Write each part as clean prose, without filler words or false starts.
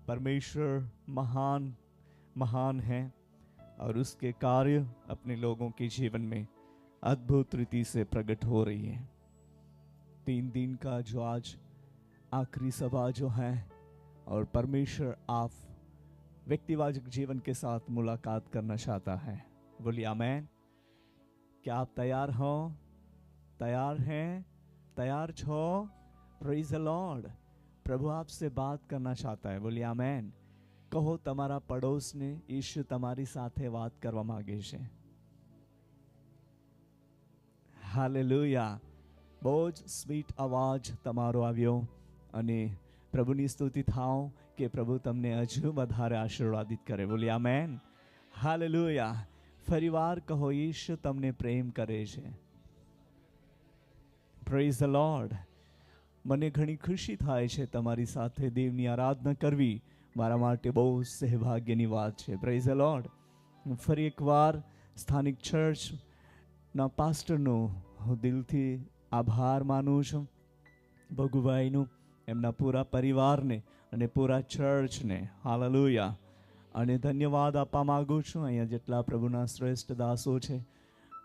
परमेश्वर महान महान है और उसके कार्य अपने लोगों के जीवन में अद्भुत रीति से प्रकट हो रही है। 3 दिन का जो आज आखिरी सभा जो है, और परमेश्वर आप व्यक्तिवाचक जीवन के साथ मुलाकात करना चाहता है। बोलिए आमेन। क्या आप तैयार हो? तैयार हैं? तैयार छो? Praise the Lord. प्रभु आपसे बात करना चाहता है। बोलिए आमेन। કહો તમારા પડોશને ઈશ્વર તમારી સાથે વાત કરવા માંગે છે। હાલેલુયા। બહુ જ સ્વીટ અવાજ તમારો આવ્યો અને પ્રભુની સ્તુતિ થાઓ કે પ્રભુ તમને હજુ વધારે આશીર્વાદિત કરે। બોલી આમેન। હાલેલુયા। ફરીવાર કહો ઈશ્વર તમને પ્રેમ કરે છે। Praise the lord. મને ઘણી ખુશી થાય છે તમારી સાથે દેવની આરાધના કરવી। મારા માટે બહુ સૌભાગ્યની વાત છે। Praise the lord. હું ફરી એકવાર સ્થાનિક ચર્ચના પાસ્ટરનો હું દિલથી આભાર માનું છું, ભગુભાઈનું, એમના પૂરા પરિવારને અને પૂરા ચર્ચને। હાલેલુયા। અને ધન્યવાદ આપવા માગું છું અહીંયા જેટલા પ્રભુના શ્રેષ્ઠ દાસો છે,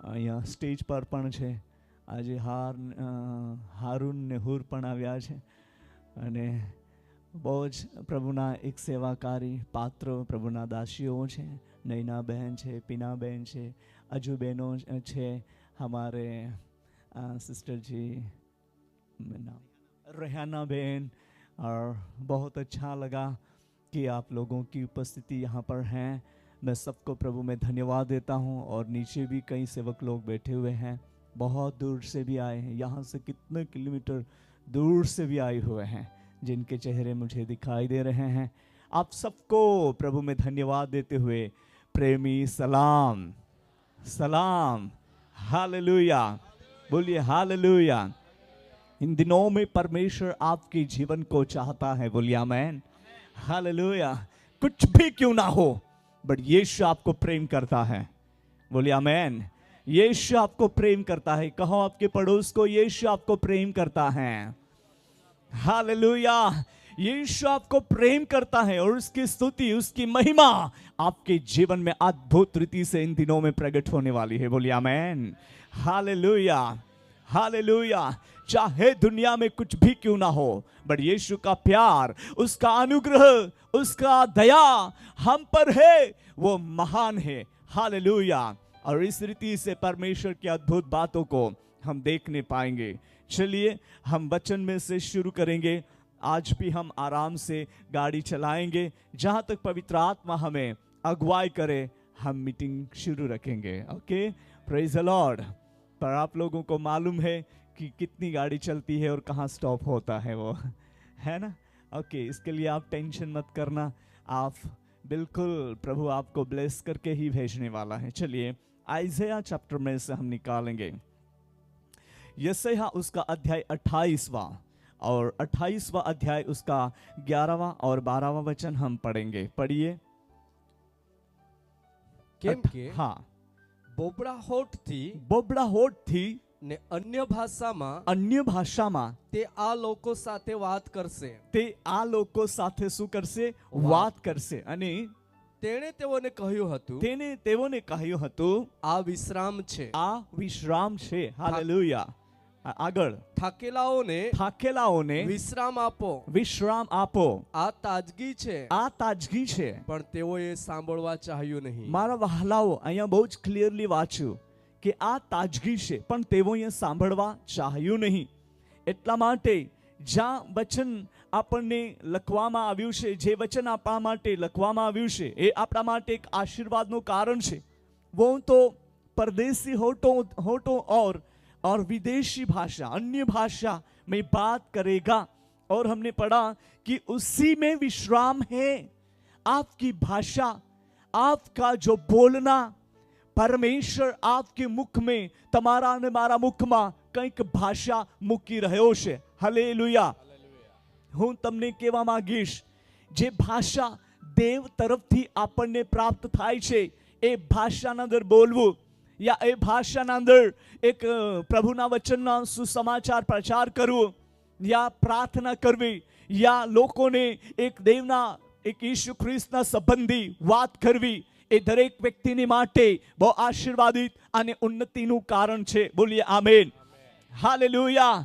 અહીંયા સ્ટેજ પર પણ છે। આજે હારૂન ને હુર પણ આવ્યા છે અને બહુ જ પ્રભુના એક સેવાકારી પાત્ર પ્રભુના દાસીઓ છે। નૈના બહેન છે, પીના બહેન છે, અજુ બહેનો છે, हमारे सिस्टर जी रेहाना बहन। और बहुत अच्छा लगा कि आप लोगों की उपस्थिति यहाँ पर हैं। मैं सबको प्रभु में धन्यवाद देता हूँ। और नीचे भी कई सेवक लोग बैठे हुए हैं, बहुत दूर से भी आए हैं, यहाँ से कितने किलोमीटर दूर से भी आए हुए हैं, जिनके चेहरे मुझे दिखाई दे रहे हैं। आप सबको प्रभु में धन्यवाद देते हुए प्रेमी सलाम सलाम। हालेलुया। बोलिए हालेलुया। इन दिनों में परमेश्वर आपके जीवन को चाहता है। बोलिए आमेन। हालेलुया। कुछ भी क्यों ना हो, बट यीशु आपको प्रेम करता है। बोलिए आमेन। यीशु आपको प्रेम करता है। कहो आपके पड़ोस को, यीशु आपको प्रेम करता है। हालेलुया। यीशु आपको प्रेम करता है और उसकी स्तुति, उसकी महिमा आपके जीवन में अद्भुत रीति से इन दिनों में प्रकट होने वाली है। बोलिए आमेन। हालेलुया। हालेलुया। चाहे दुनिया में कुछ भी क्यों ना हो, बट यीशु का प्यार, उसका अनुग्रह, उसका दया हम पर है, वो महान है। हालेलुया। और इस रीति से परमेश्वर की अद्भुत बातों को हम देखने पाएंगे। चलिए हम वचन में से शुरू करेंगे। आज भी हम आराम से गाड़ी चलाएंगे, जहां तक पवित्र आत्मा हमें अगुवाई करे हम मीटिंग शुरू रखेंगे। Okay, praise the Lord. पर आप लोगों को मालूम है कि कितनी गाड़ी चलती है और कहाँ स्टॉप होता है, वो है ना। ओके, इसके लिए आप टेंशन मत करना। आप बिल्कुल प्रभु आपको ब्लेस करके ही भेजने वाला है। चलिए आइज़ाया चैप्टर में से हम निकालेंगे यशायाह उसका अध्याय 28वां और 28वां अध्याय उसका 11वां और 12वां वचन हम पढ़ेंगे। पढ़िए। કેમ કે हाँ, બોબડાહોટ થી ને અન્ય ભાષામાં તે આ લોકો સાથે વાત કરશે। તે આ લોકો સાથે શું કરશે? વાત કરશે। અને તેણે તેઓને કહ્યું હતું, તેને તેઓને કહ્યું હતું, આ વિશ્રામ છે। આ વિશ્રામ છે। હાલેલુયા। આગળ, થાકેલાઓને વિશ્રામ આપો। વિશ્રામ આપો। આ તાજગી છે। આ તાજગી છે। પણ તેઓએ સાંભળવા ચાહ્યું નહીં। મારા વહાલાઓ, અહીંયા બહુ જ ક્લિયરલી વાંચ્યું કે આ તાજગી છે, પણ તેઓએ સાંભળવા ચાહ્યું નહીં। એટલા માટે જ્યાં વચન આપણને લખવામાં આવ્યું છે, જે વચન આપણા માટે લખવામાં આવ્યું છે, એ આપણા માટે એક આશીર્વાદનું કારણ છે। वो तो परदेसी होठों और विदेशी भाषा, अन्य भाषा में बात करेगा। और हमने पढ़ा कि उसी में विश्राम है। आपकी भाषा, आपका जो बोलना, परमेश्वर आपके मुख में, તમારા અને મારા મુખમાં કંઈક ભાષા મૂકી રહ્યો છે। હાલેલુયા। હું તમને કહેવા માંગીશ, જે ભાષા દેવ તરફથી આપણને પ્રાપ્ત થાય છે, એ ભાષાના અંદર બોલવું, या ए भाषाના અંદર એક પ્રભુના વચનના સુસમાચાર પ્રચાર કરવો, या प्रार्थना करवी, या लोकोने एक देवना એક ઈસુ ખ્રિસ્તના સંબંધી વાત કરવી એ દરેક વ્યક્તિની માટે બહુ આશીર્વાદિત અને ઉન્નતિનું કારણ છે. બોલીએ આમેન. હાલેલુયા.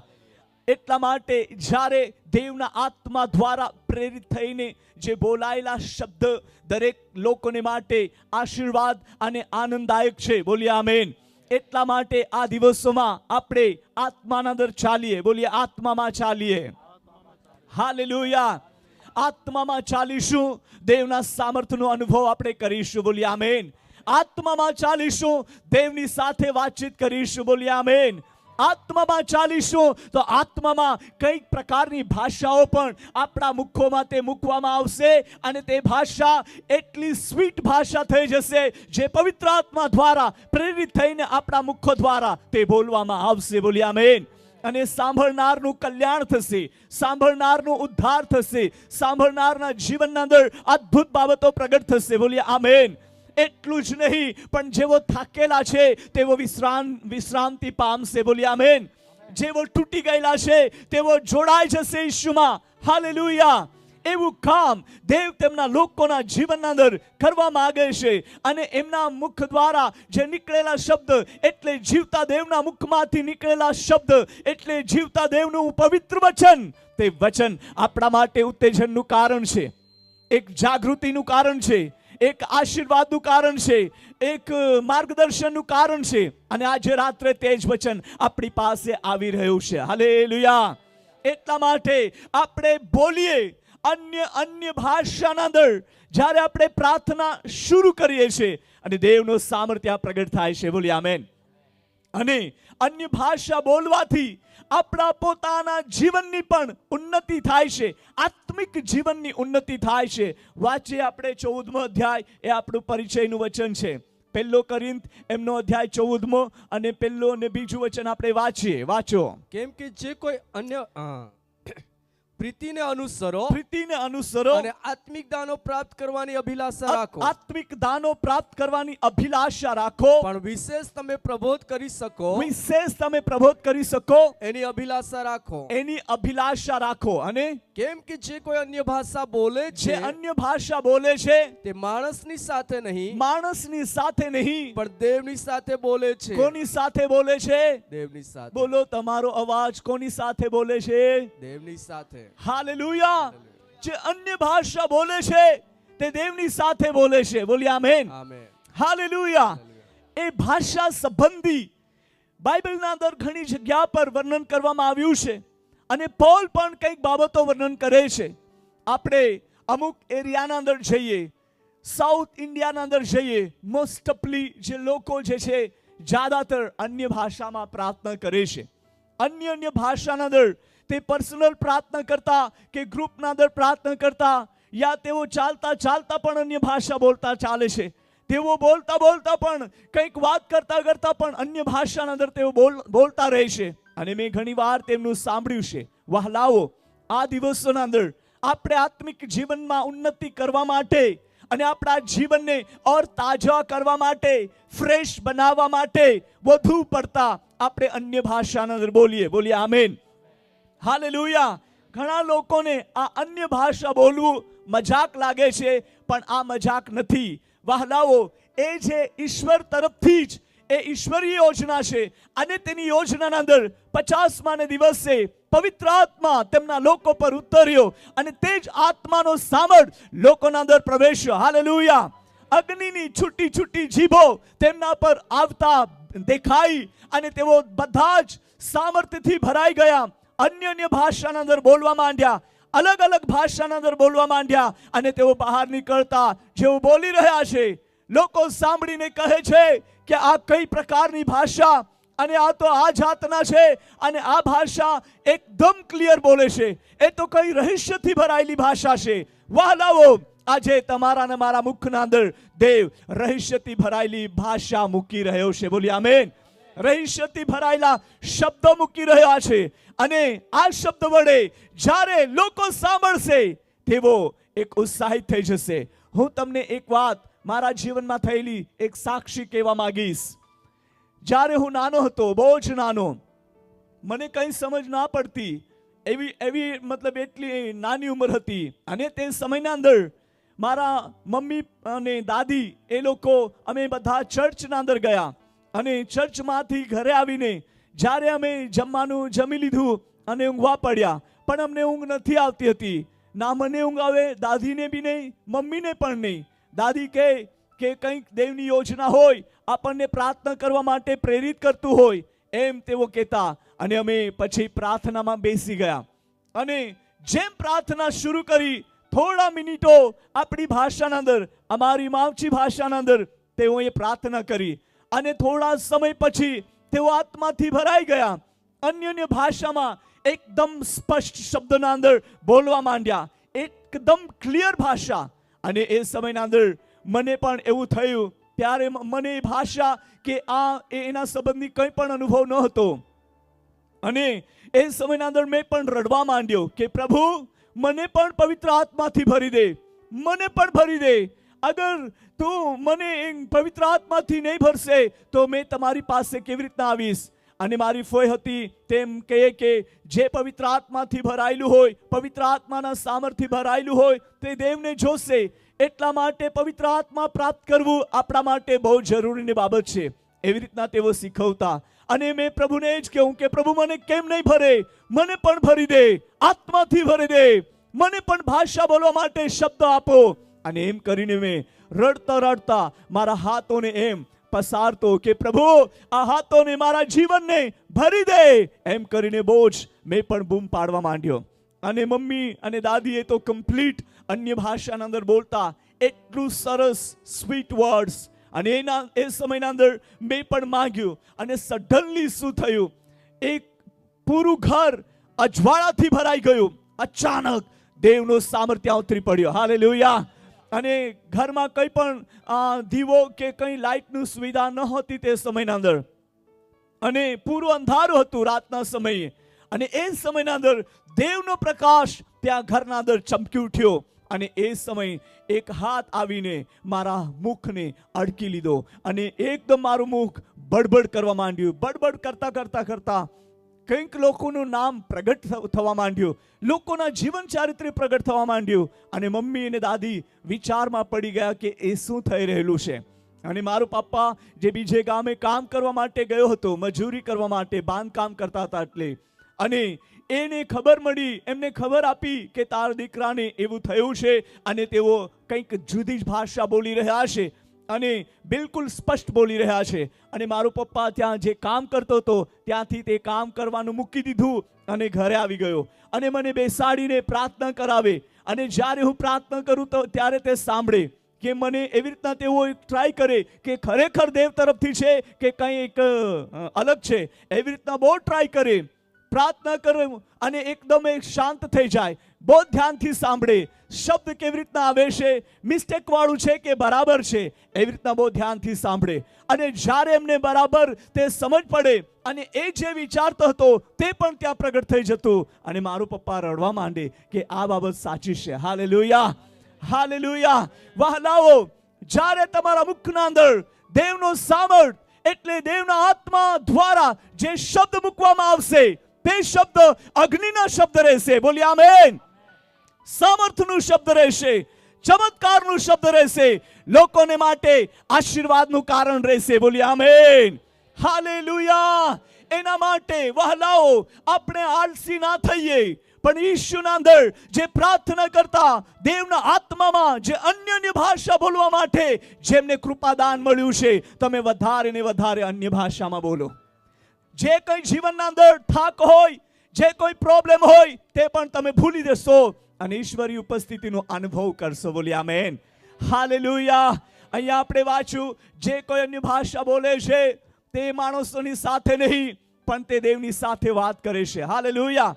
એટલા માટે જ્યારે દેવના આત્મા દ્વારા પ્રેરિત થઈને જે બોલાયેલા શબ્દ દરેક લોકોને માટે આશીર્વાદ અને આનંદદાયક છે. બોલીએ આમેન. એટલા માટે આ દિવસોમાં આપણે આત્માના અંદર ચાલીએ. બોલીએ આત્મામાં ચાલીએ. હાલેલુયા. આત્મામાં ચાલીશું, દેવના સામર્થ્યનો અનુભવ આપણે કરીશું. બોલીએ આમેન. આત્મામાં ચાલીશું, દેવની સાથે વાતચીત કરીશું. બોલીએ આમેન. આત્મામાં ચાલીશું તો આત્મામાં કઈક પ્રકારની ભાષાઓ પણ આપણા મુખોમાં તે મૂકવામાં આવશે અને તે ભાષા એટલી સ્વીટ ભાષા થઈ જશે જે પવિત્ર આત્મા દ્વારા પ્રેરિત થઈને આપણા મુખો દ્વારા તે બોલવામાં આવશે. બોલીએ આમેન. અને સાંભળનારનું કલ્યાણ થશે, સાંભળનારનો ઉદ્ધાર થશે, સાંભળનારના જીવનના અંદર અદ્ભુત બાબતો પ્રગટ થશે. બોલીએ આમેન. એટલું જ નહીં પણ જેવો થાકેલા છે તેવો વિશ્રાંતિ પામશે. બોલીએ આમેન. જેવો તૂટી ગયેલા છે તેવો જોડાઈ જશે ઈસુમાં. હાલેલુયા. એવું કામ દેવ તેમના લોકોના જીવનના અંદર કરવા માંગે છે અને એમના મુખ દ્વારા જે નીકળેલા શબ્દ એટલે જીવતા દેવના મુખમાંથી નીકળેલા શબ્દ એટલે જીવતા દેવનું પવિત્ર વચન. તે વચન આપણા માટે ઉત્તેજનનું કારણ છે, એક જાગૃતિનું કારણ છે, એક આશીર્વાદનું કારણ છે, એક માર્ગદર્શનનું કારણ છે. અને આજે રાત્રે તે જ વચન આપણી પાસે આવી રહ્યું છે. હાલેલુયા. એટલા માટે આપણે બોલીએ અન્ય ભાષાના અંદર જ્યારે આપણે પ્રાર્થના શરૂ કરીએ છીએ અને દેવનો સામર્થ્ય પ્રગટ થાય છે. બોલીએ આમેન. અને અન્ય ભાષા બોલવાથી આપણા પોતાના જીવનની પણ ઉન્નતિ થાય છે, આત્મિક જીવનની ઉન્નતિ થાય છે. વાંચીએ આપણે 14મો અધ્યાય, એ આપણું પરિચયનું વચન છે. 1 કોરિન્થ એમનો અધ્યાય 14મો અને 1 અને 2 વચન આપણે વાંચીએ. વાંચો. કેમ કે જે કોઈ અન્ય પ્રીતિને અનુસરો અને આત્મિક દાનો પ્રાપ્ત કરવાની અભિલાષા રાખો. આત્મિક દાનો પ્રાપ્ત કરવાની અભિલાષા રાખો. પણ વિશેષ તમે પ્રબોધ કરી શકો એની અભિલાષા રાખો. અને કેમ કે જે કોઈ અન્ય ભાષા બોલે છે, તે માણસની સાથે નહીં પણ દેવની સાથે બોલે છે. કોની સાથે બોલે છે? દેવની સાથે. બોલો, તમારો અવાજ કોની સાથે બોલે છે? દેવની સાથે. હાલેલુયા. જે અન્ય ભાષા બોલે છે તે દેવની સાથે બોલે છે. બોલીએ આમેન. હાલેલુયા. એ ભાષા સંબંધી બાઇબલના અંદર ઘણી જગ્યા પર વર્ણન કરવામાં આવ્યું છે અને પોલ પણ કંઈક બાબતો વર્ણન કરે છે. આપણે અમુક એરિયાના અંદર જઈએ, સાઉથ ઇન્ડિયાના અંદર જઈએ, મોસ્ટલી જે લોકો જે છે જ્યાદાતર અન્ય ભાષામાં પ્રાર્થના કરે છે. અન્ય ભાષાના અંદર તે પર્સનલ પ્રાર્થના કરતા કે ગ્રુપના અંદર પ્રાર્થના કરતા, યા તેઓ ચાલતા પણ અન્ય ભાષા બોલતા ચાલે છે. તેઓ બોલતા પણ કંઈક વાત કરતા પણ અન્ય ભાષાના અંદર તેઓ બોલતા રહે છે. અને મેં ઘણી વાર તેમનું સાંભળ્યું છે. વહાલાઓ, આ દિવસોના અંદર આપણે આત્મિક જીવનમાં ઉન્નતિ કરવા માટે અને આપણા જીવનને ઓર તાજા કરવા માટે, ફ્રેશ બનાવવા માટે વધુ પડતા આપણે અન્ય ભાષાના અંદર બોલીએ આમેન. હાલેલુયા. ઘણા લોકોને આ અન્ય ભાષા બોલવું મજાક લાગે છે, પણ આ મજાક નથી. વહાલાઓ, એ જે ઈશ્વર તરફથી જ એ ઈશ્વરીય યોજના છે અને તેની યોજનાના અંદર 50મા દિવસે પવિત્ર આત્મા તેમના લોકો પર ઉતર્યો અને તે જ આત્માનો સામર્થ લોકોના અંદર પ્રવેશ્યો. હાલેલુયા. અગ્નિની છૂટી જીભો તેમના પર આવતા દેખાઈ અને તેઓ બધા જ સામર્થ્યથી ભરાઈ ગયા. અન્ય ભાષાના અંદર બોલવા માંડ્યા, અલગ ભાષાના અંદર બોલવા માંડ્યા અને તેઓ બહાર નીકળતા જેઓ બોલી રહ્યા છે, લોકો સાંભળીને કહે છે કે આ કઈ પ્રકારની ભાષા, અને આ તો આ જાતના છે અને આ ભાષા એકદમ ક્લિયર બોલે છે. એ તો કઈ રહસ્યથી ભરાયેલી ભાષા છે. વહાલાઓ, આજે તમારા અને મારા મુખના અંદર દેવ રહસ્યથી ભરાયેલી ભાષા મૂકી રહ્યો છે. બોલી આમેન. રહસ્યથી ભરાયેલા શબ્દો મૂકી રહ્યા છે અને આ શબ્દ વડે જ્યારે લોકો સાંભળશે તેઓ એક ઉત્સાહિત થઈ જશે. હું તમને એક વાત મારા જીવનમાં થયેલી એક સાક્ષી કહેવા માંગીશ. જ્યારે હું નાનો હતો, બહુ જ નાનો, મને કંઈ સમજ ના પડતી, એવી મતલબ એટલી નાની ઉંમર હતી અને તે સમયના અંદર મારા મમ્મી અને દાદી એ લોકો અમે બધા ચર્ચના અંદર ગયા અને ચર્ચમાંથી ઘરે આવીને જ્યારે અમે જમવાનું જમી લીધું અને ઊંઘવા પડ્યા, પણ અમને ઊંઘ નથી આવતી હતી. ના મને ઊંઘ આવે, દાદીને બી નહીં, મમ્મીને પણ નહીં. દાદી કહે કે કંઈક દેવની યોજના હોય, આપણને પ્રાર્થના કરવા માટે પ્રેરિત કરતું હોય, એમ તેઓ કહેતા. અને અમે પછી પ્રાર્થનામાં બેસી ગયા અને જેમ પ્રાર્થના શરૂ કરી, થોડા મિનિટો આપણી ભાષાના અંદર, અમારી માવચી ભાષાના અંદર તેઓએ પ્રાર્થના કરી અને થોડા સમય પછી તેઓ આત્માથી ભરાઈ ગયા. અન્ય ભાષામાં એકદમ સ્પષ્ટ શબ્દના અંદર બોલવા માંડ્યા, એકદમ ક્લિયર ભાષા. અને એ સમયના અંદર મને પણ એવું થયું, ત્યારે મને એ ભાષા કે એના સંબંધી કંઈ પણ અનુભવ ન હતો. અને એ સમયના અંદર મેં પણ રડવા માંડ્યો કે પ્રભુ મને પણ પવિત્ર આત્માથી ભરી દે, મને પણ ભરી દે. અગર તું મને પવિત્ર આત્માથી નહીં ભરશે તો મેં તમારી પાસે કેવી રીતના આવીશ? અને મારી ફોઈ હતી તેમ કહે કે જે પવિત્ર આત્માથી ભરાયેલું હોય, પવિત્ર આત્માના સામર્થ્યથી ભરાયેલું હોય તે દેવને જોશે. એટલા માટે પવિત્ર આત્મા પ્રાપ્ત કરવું આપણા માટે બહુ જરૂરીની બાબત છે. એવી રીતના તેઓ શીખવતા. અને મેં પ્રભુને જ કહ્યું કે પ્રભુ મને કેમ નહીં ભરે, મને પણ ભરી દે, આત્માથી ભરી દે, મને પણ ભાષા બોલવા માટે શબ્દ આપો. અને એમ કરીને મેં રડતા રડતા મારા હાથોને એમ પસારતો કે પ્રભુ આ હાથોને મારા જીવનને ભરી દે. એમ કરીને બહુ જ મેં પણ બૂમ પાડવા માંડ્યો. અને મમ્મી અને દાદીએ તો કમ્પ્લીટ અન્ય ભાષાના અંદર બોલતા, એટલું સરસ સ્વીટ વર્ડ્સ. અને એ સમયના અંદર મેં પણ માંગ્યું અને સડનલી શું થયું, એક પૂરું ઘર અજવાળાથી ભરાઈ ગયું. અચાનક દેવનો સામર્થ્ય ઉતરી પડ્યો. હાલેલુયા. અને ઘરમાં કંઈ પણ દીવો કે કંઈ લાઇટની સુવિધા ન હતી તે સમયના અંદર, અને પૂરું અંધારું હતું રાતના સમયે. અને એ સમયના અંદર દેવનો પ્રકાશ ત્યાં ઘરના અંદર ચમકી ઉઠ્યો. અને એ સમય એક હાથ આવીને મારા મુખને અડકી લીધો અને એકદમ મારું મુખ બડબડ કરવા માંડ્યું. બડબડ કરતા કરતા કરતા કંઈક લોકોનું નામ પ્રગટ થવા માંડ્યું, લોકોના જીવન ચારિત્ર્ય પ્રગટ થવા માંડ્યું. અને મમ્મી અને દાદી વિચારમાં પડી ગયા કે એ શું થઈ રહેલું છે. અને મારો પપ્પા જે બીજે ગામે કામ કરવા માટે ગયો હતો, મજૂરી કરવા માટે, બાંધકામ કરતા હતા એટલે, અને એને ખબર મળી, એમને ખબર આપી કે તારા દીકરાને એવું થયું છે અને તેઓ કંઈક જુદી જ ભાષા બોલી રહ્યા છે અને બિલકુલ સ્પષ્ટ બોલી રહ્યા છે. અને મારો પપ્પા ત્યાં જે કામ કરતો હતો ત્યાંથી તે કામ કરવાનું મૂકી દીધું અને ઘરે આવી ગયો. અને મને બેસાડીને પ્રાર્થના કરાવે. અને જ્યારે હું પ્રાર્થના કરું તો ત્યારે તે સાંભળે કે મને એવી રીતના તેઓ ટ્રાય કરે કે ખરેખર દેવ તરફથી છે કે કંઈ એક અલગ છે. એવી રીતના બહુ ટ્રાય કરે, પ્રાર્થના કરે અને એકદમ શાંત થઈ જાય, બહુ ધ્યાનથી સાંભળે. શબ્દ કેવી રીતના આવે છે, મિસ્ટેક વાળું છે કે બરાબર છે, એવી રીતના બહુ ધ્યાનથી સાંભળે. અને જ્યારે એમને બરાબર તે સમજ પડે અને એ જે વિચારતો હતો તે પણ ત્યાં પ્રગટ થઈ જતું. અને મારું પપ્પા રડવા માંડે કે આ બાબત સાચી છે. Hallelujah, hallelujah. વહાલાઓ, જ્યારે તમારા મુખના અંદર દેવનો સામર્થ એટલે દેવના આત્મા દ્વારા જે શબ્દ મૂકવામાં આવશે તે શબ્દ અગ્નિના શબ્દ રહેશે. બોલી આમેન. સામર્થ્યનું શબ્દ રહેશે, ચમત્કારનું શબ્દ રહેશે, લોકોને માટે આશીર્વાદનું કારણ રહેશે. બોલી આમેન. હાલેલુયા. એના માટે વહાલાઓ આપણે આળસી ના થઈએ, પણ ઈશ્વરના અંદર જે પ્રાર્થના કરતા, દેવના આત્મામાં જે અન્ય ભાષા બોલવા માટે જેમને કૃપાદાન મળ્યું છે, તમે વધારે ને વધારે અન્ય ભાષામાં બોલો. જે કંઈ જીવનના અંદર થાક હોય, જે કોઈ પ્રોબ્લેમ હોય તે પણ તમે ભૂલી જશો અને ઈશ્વરી ઉપસ્થિતિનો અનુભવ કરશો. બોલી આમેન. હાલેલુયા. અહીંયા આપણે વાંચ્યું, જે કોઈ અન્ય ભાષા બોલે છે તે માણસોની સાથે નહીં પણ તે દેવની સાથે વાત કરે છે. હાલેલુયા.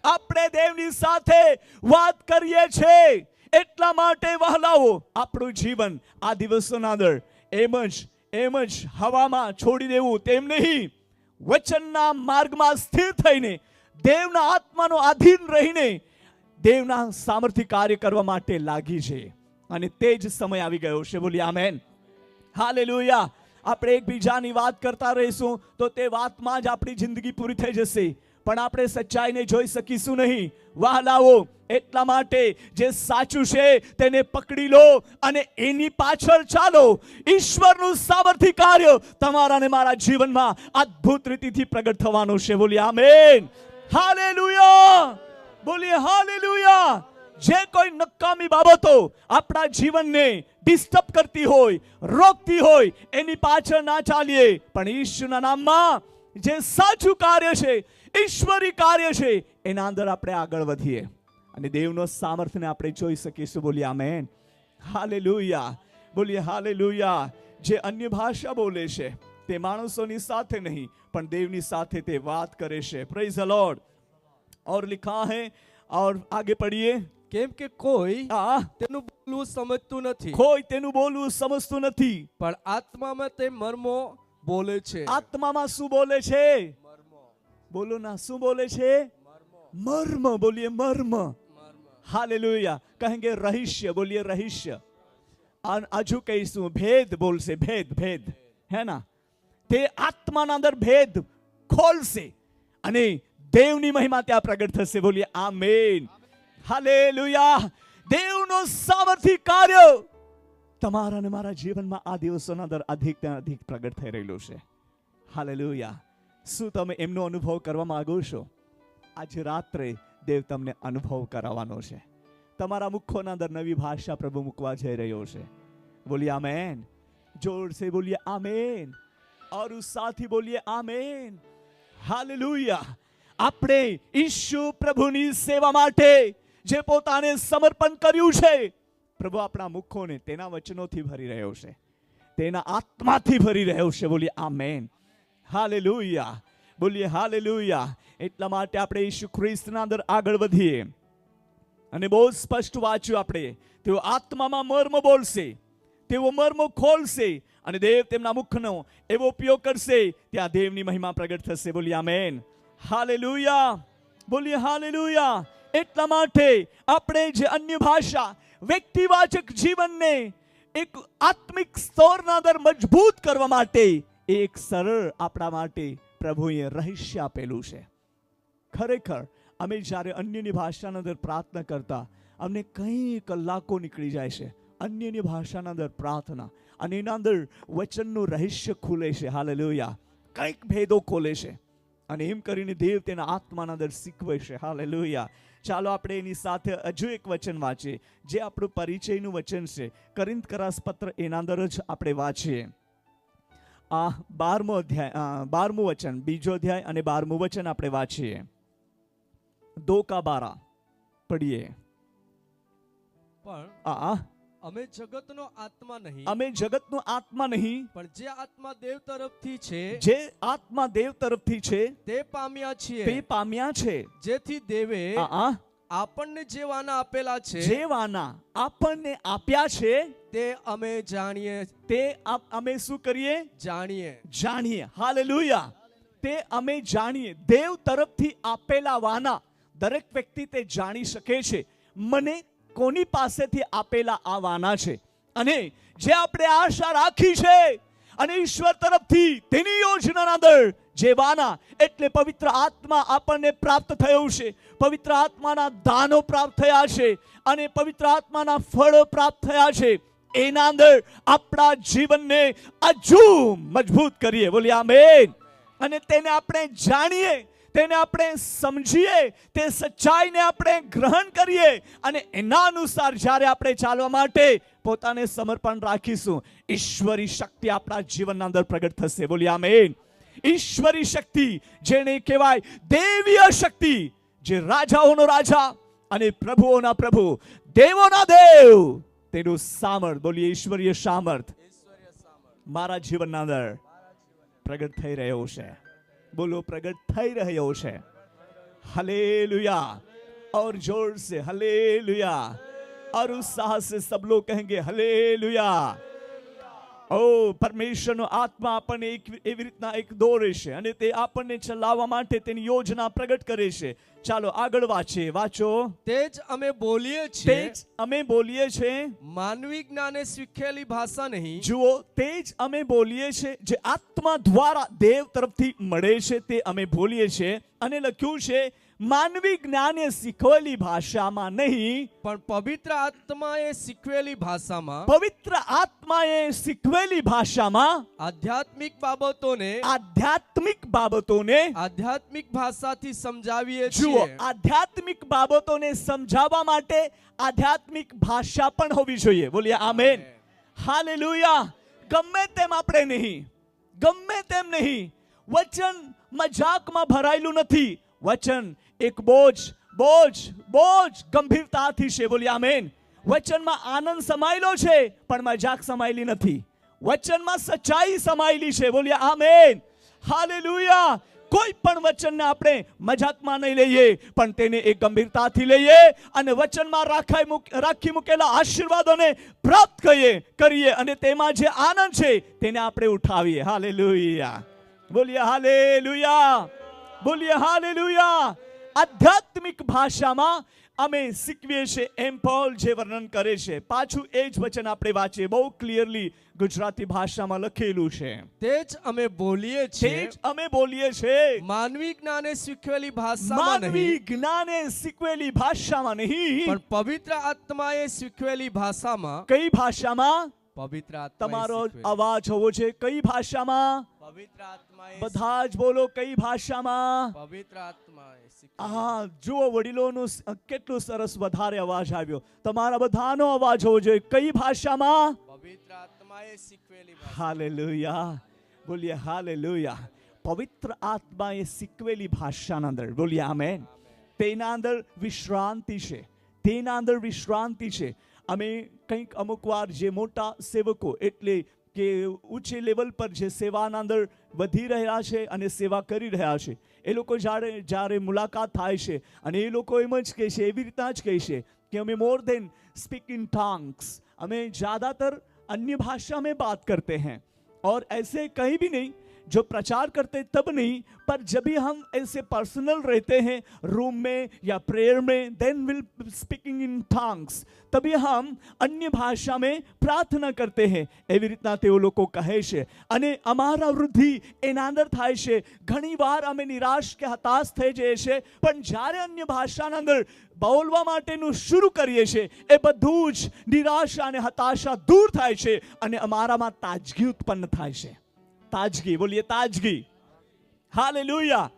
આપણે દેવની સાથે વાત કરીએ છીએ. એટલા માટે વહાલાઓ આપણું જીવન આ દિવસોના અંદર એમ જ હવામાં છોડી દેવું તેમ નહીં, વચનના માર્ગમાં સ્થિર થઈને દેવના આત્માનો આધીન રહીને દેવના સામર્થ્ય કાર્ય કરવા માટે લાગી છે. અને તે જ સમય આવી ગયો છે. બોલી આમેન. હાલેલુયા. આપણે એકબીજાની વાત કરતા રહીશું તો તે વાતમાં જ આપણી જિંદગી પૂરી થઈ જશે, પણ આપણે સચ્ચાઈને જોઈ શકીશું નહીં. વહાલાઓ, એટલા માટે જે સાચું છે તેને પકડી લો અને એની પાછળ ચાલો. ઈશ્વરનું સામર્થ્ય કાર્ય તમારા અને મારા જીવનમાં અદ્ભુત રીતિથી પ્રગટ થવાનું છે. બોલીએ આમેન, હાલેલુયા, બોલીએ હાલેલુયા. જે કોઈ નકામી બાબતો આપણા જીવનને ડિસ્ટર્બ કરતી હોય, રોકતી હોય, એની પાછળ ના ચાલીએ, પણ ઈશ્વરના નામમાં જે સાચું કાર્ય છે, ઈશ્વરી કાર્ય છે, એના અંદર આપણે આગળ વધીએ અને દેવનો સામર્થ્યને આપણે જોઈ શકીશું. બોલીએ આમેન, હાલેલુયા, બોલીએ હાલેલુયા. જે અન્ય ભાષા બોલે છે તે માણસોની સાથે નહીં પણ દેવની સાથે તે વાત કરે છે. Praise the lord. और लिखा है, और आगे पढ़िए, કેમ કે કોઈ તેનું બોલવું સમજતું નથી, કોઈ તેનું બોલવું સમજતું નથી, પણ આત્મામાં તે મર્મો બોલે છે. આત્મામાં શું બોલે છે? બોલો ના, શું બોલે છે? મર્મ. બોલીએ મર્મ. હાલેલુયા. કહેંગે રહસ્ય. બોલીએ રહસ્ય. હજુ કહીશું ભેદ બોલશે. ભેદ, ભેદ હે ના, તે આત્માના અંદર ભેદ ખોલશે અને દેવની મહિમા ત્યાં પ્રગટ થશે. બોલીએ આમેન, હાલેલુયા. દેવનો સામર્થ્ય કાર્ય તમારા અને મારા જીવનમાં આ દિવસોના અંદર અધિક પ્રગટ થઈ રહેલું છે. હાલેલુયા. શું તમે એમનો અનુભવ કરવા માંગો છો? આજે રાત્રે દેવ તમને અનુભવ કરાવવાનો છે. તમારા મુખોના અંદર નવી ભાષા પ્રભુ મૂકવા જઈ રહ્યો છે. બોલીએ આમેન, જોર સે બોલીએ આમેન, और उस साथ ही बोलिए आमेन, हालेलुया. આપણે ઈશુ પ્રભુની સેવા માટે જે પોતાને સમર્પણ કર્યું છે, પ્રભુ આપણા મુખોને તેના વચનોથી ભરી રહ્યો છે, તેના આત્માથી ભરી રહ્યો છે. બોલીએ આમેન, હાલેલુયા, બોલીએ હાલેલુયા. એટલા માટે આપણે ઈશુ ખ્રિસ્તના અંદર આગળ વધીએ અને બહુ સ્પષ્ટ વાંચ્યું આપણે. તેઓ આત્મામાં મર્મ બોલશે, તેઓ મર્મ ખોલશે અને દેવ તેમના મુખનો એવો ઉપયોગ કરશે ત્યાં દેવની મહિમા પ્રગટ થશે. બોલીએ આમેન, હાલેલુયા, બોલીએ હાલેલુયા. એટલા માટે આપણે જે અન્ય ભાષા વ્યક્તિવાચક જીવનને એક આત્મિક સ્તરના અંદર મજબૂત કરવા માટે એક સરળ આપણા માટે પ્રભુએ રહસ્ય આપેલું છે. ખરેખર અમે જ્યારે અન્યની ભાષાના અંદર પ્રાર્થના કરતા અમને કઈ કલાકો નીકળી જાય છે અન્યની ભાષાના અંદર પ્રાર્થના, અને એના અંદર વચનનું રહસ્ય ખુલે છે. હાલેલુયા. કંઈક ભેદો ખોલે છે અને એમ કરીને દેવ તેના આત્માના અંદર શીખવે છે. હાલેલુયા. ચાલો આપણે એની સાથે હજુ એક વચન વાંચીએ જે આપણું પરિચયનું વચન છે. કોરિન્થીયસ પત્ર એના અંદર જ આપણે વાંચીએ. આ 12મો અધ્યાય, 12મું વચન, બીજો અધ્યાય અને 12મું વચન આપણે વાંચીએ. 2 का 12 પઢીએ. પણ અમે જગતનો આત્મા નહીં, અમે જગતનો આત્મા નહીં, પણ જે આત્મા દેવ તરફથી છે, જે આત્મા દેવ તરફથી છે તે પામ્યા છીએ, તે પામ્યા છે. જેથી દેવે આપણને જે વાના આપેલા છે, જે વાના આપણને આપ્યા છે તે અમે જાણીએ, તે અમે શું કરીએ? જાણીએ. હાલેલુયા. તે અમે જાણીએ. દેવ તરફથી આપેલા વાના દરેક વ્યક્તિ તે જાણી શકે છે. મને કોની પાસેથી આપેલા આ વાના છે અને જે આપણે આશા રાખી છે અને ઈશ્વર તરફથી તેની યોજનાના અંદર જે વાના એટલે પવિત્ર આત્મા આપણને પ્રાપ્ત થયું છે, પવિત્ર આત્માના દાનો પ્રાપ્ત થયા છે અને પવિત્ર આત્માના ફળો પ્રાપ્ત થયા છે. એના અંદર આપણા જીવનને હજુ મજબૂત કરીએ. બોલીએ આમેન. અને તેને આપણે જાણીએ, તેને આપણે સમજીએ, તે સચ્ચાઈને આપણે ગ્રહણ કરીએ અને એના અનુસાર જ્યારે આપણે ચાલવા માટે પોતાને સમર્પણ રાખીશું, ઈશ્વરી શક્તિ આપણા જીવનના અંદર પ્રગટ થશે. બોલીએ આમેન. ઈશ્વરી શક્તિ જેને કહેવાય દેવીય શક્તિ, જે રાજાઓનો રાજા અને પ્રભુઓના પ્રભુ, દેવોના દેવ, તેનું સામર્થ, બોલીએ ઈશ્વરીય સામર્થ મારા જીવનના અંદર પ્રગટ થઈ રહ્યો છે. बोलो प्रगट થઈ રહ્યો છે. हालेलुया. और जोर से हालेलुया. और उत्साह से सब लोग कहेंगे हालेलुया. ઓ પરમેશ્વરનો આત્મા આપણને એવી રીતના એક દોરે છે અને તે આપણને ચલાવવા માટે તેની યોજના પ્રગટ કરે છે. ચાલો આગળ વાંચીએ. વાંચો. તે જ અમે બોલીએ છીએ, તે જ અમે બોલીએ છીએ, માનવી જ્ઞાને શીખેલી ભાષા નહીં. જુઓ, તે જ અમે બોલીએ છીએ જે આત્મા દ્વારા દેવ તરફથી મળે છે તે અમે બોલીએ છીએ. અને લખ્યું છે માનવી જ્ઞાને શીખવેલી ભાષામાં નહીં, પણ પવિત્ર આત્માએ શીખવેલી ભાષામાં, પવિત્ર આત્માએ શીખવેલી ભાષામાં આધ્યાત્મિક બાબતોને આધ્યાત્મિક ભાષાથી સમજાવીએ જુઓ, છીએ. આધ્યાત્મિક બાબતોને સમજાવવા માટે આધ્યાત્મિક ભાષા પણ હોવી જોઈએ. બોલીએ આમેન, હાલેલુયા. ગમે તેમ આપણે નહીં, ગમે તેમ નહીં. વચન મજાકમાં ભરાયેલું નથી. વચન એક બોજ ગંભીરતાથી છે. બોલીએ આમેન. વચનમાં આનંદ સમાયેલો છે, પણ મજાક સમાયેલી નથી. વચનમાં સચ્ચાઈ સમાયેલી છે. બોલીએ આમેન, હાલેલુયા. કોઈ પણ વચનને આપણે મજાકમાં નહીં લઈએ, પણ તેને એક ગંભીરતાથી લઈએ અને વચનમાં રાખી મૂકેલા આશીર્વાદોને પ્રાપ્ત કરીએ અને તેમાં જે આનંદ છે તેને આપણે ઉઠાવીએ. હાલેલુયા. બોલીએ હાલેલુયા, બોલીએ હાલેલુયા. આધ્યાત્મિક ભાષામાં અમે શીખવીએ છીએ એમ પોલ જે વર્ણન કરે છે. પાછું એ જ વચન આપણે વાંચીએ, બહુ ક્લિયરલી ગુજરાતી ભાષામાં લખેલું છે. તે જ અમે બોલીએ છીએ, માનવી જ્ઞાને શીખવેલી ભાષામાં નહીં, પણ પવિત્ર આત્માએ શીખવેલી ભાષામાં. કઈ ભાષામાં? પવિત્ર આત્મા. તમારો અવાજ હોવો છે. કઈ ભાષામાં? પવિત્ર આત્માએ. બધા જ બોલો, કઈ ભાષામાં? પવિત્ર આત્માએ. હા, જુઓ વડીલોનું કેટલું સરસ વધારે અવાજ આવ્યો. તમારા બધાનો અવાજ હોવો જોઈએ. કઈ ભાષામાં? પવિત્ર આત્માએ શીખવેલી. હાલેલુયા. બોલીએ હાલેલુયા. પવિત્ર આત્માએ શીખવેલી ભાષાના અંદર, બોલીએ આમેન. તેના અંદર વિશ્રાંતિ છે, તેના અંદર વિશ્રાંતિ છે. અમે કંઈક અમુક વાર જે મોટા સેવકો એટલે કે ઊંચે લેવલ પર જે સેવાના અંદર વધી રહ્યા છે અને સેવા કરી રહ્યા છે, એ લોકો જ્યારે મુલાકાત થાય છે અને એ લોકો એમ જ કહે છે, એવી રીતના જ કહે છે કે અમે મોર દેન સ્પીક इन टंग्स, हमें ज़्यादातर अन्य भाषा में बात करते हैं. और ऐसे कहीं भी नहीं, जो प्रचार करते तब नहीं, पर जब भी हम ऐसे पर्सनल रहते हैं रूम में या प्रेयर में, then will speaking in tongues, तभी हम अन्य भाषा में प्रार्थना करते हैं. એવી રીતના તેઓ લોકો કહે છે અને અમારા વૃદ્ધિ એના અંદર થાય છે. ઘણી વાર અમે નિરાશ કે હતાશ થઈ જઈએ છીએ, પણ જ્યારે અન્ય ભાષાના અંદર બોલવા માટેનું શરૂ કરીએ છીએ, એ બધું જ નિરાશા અને હતાશા દૂર થાય છે અને અમારામાં તાજગી ઉત્પન્ન થાય છે. તાજગી, બોલીએ તાજગી. હાલેલુયા.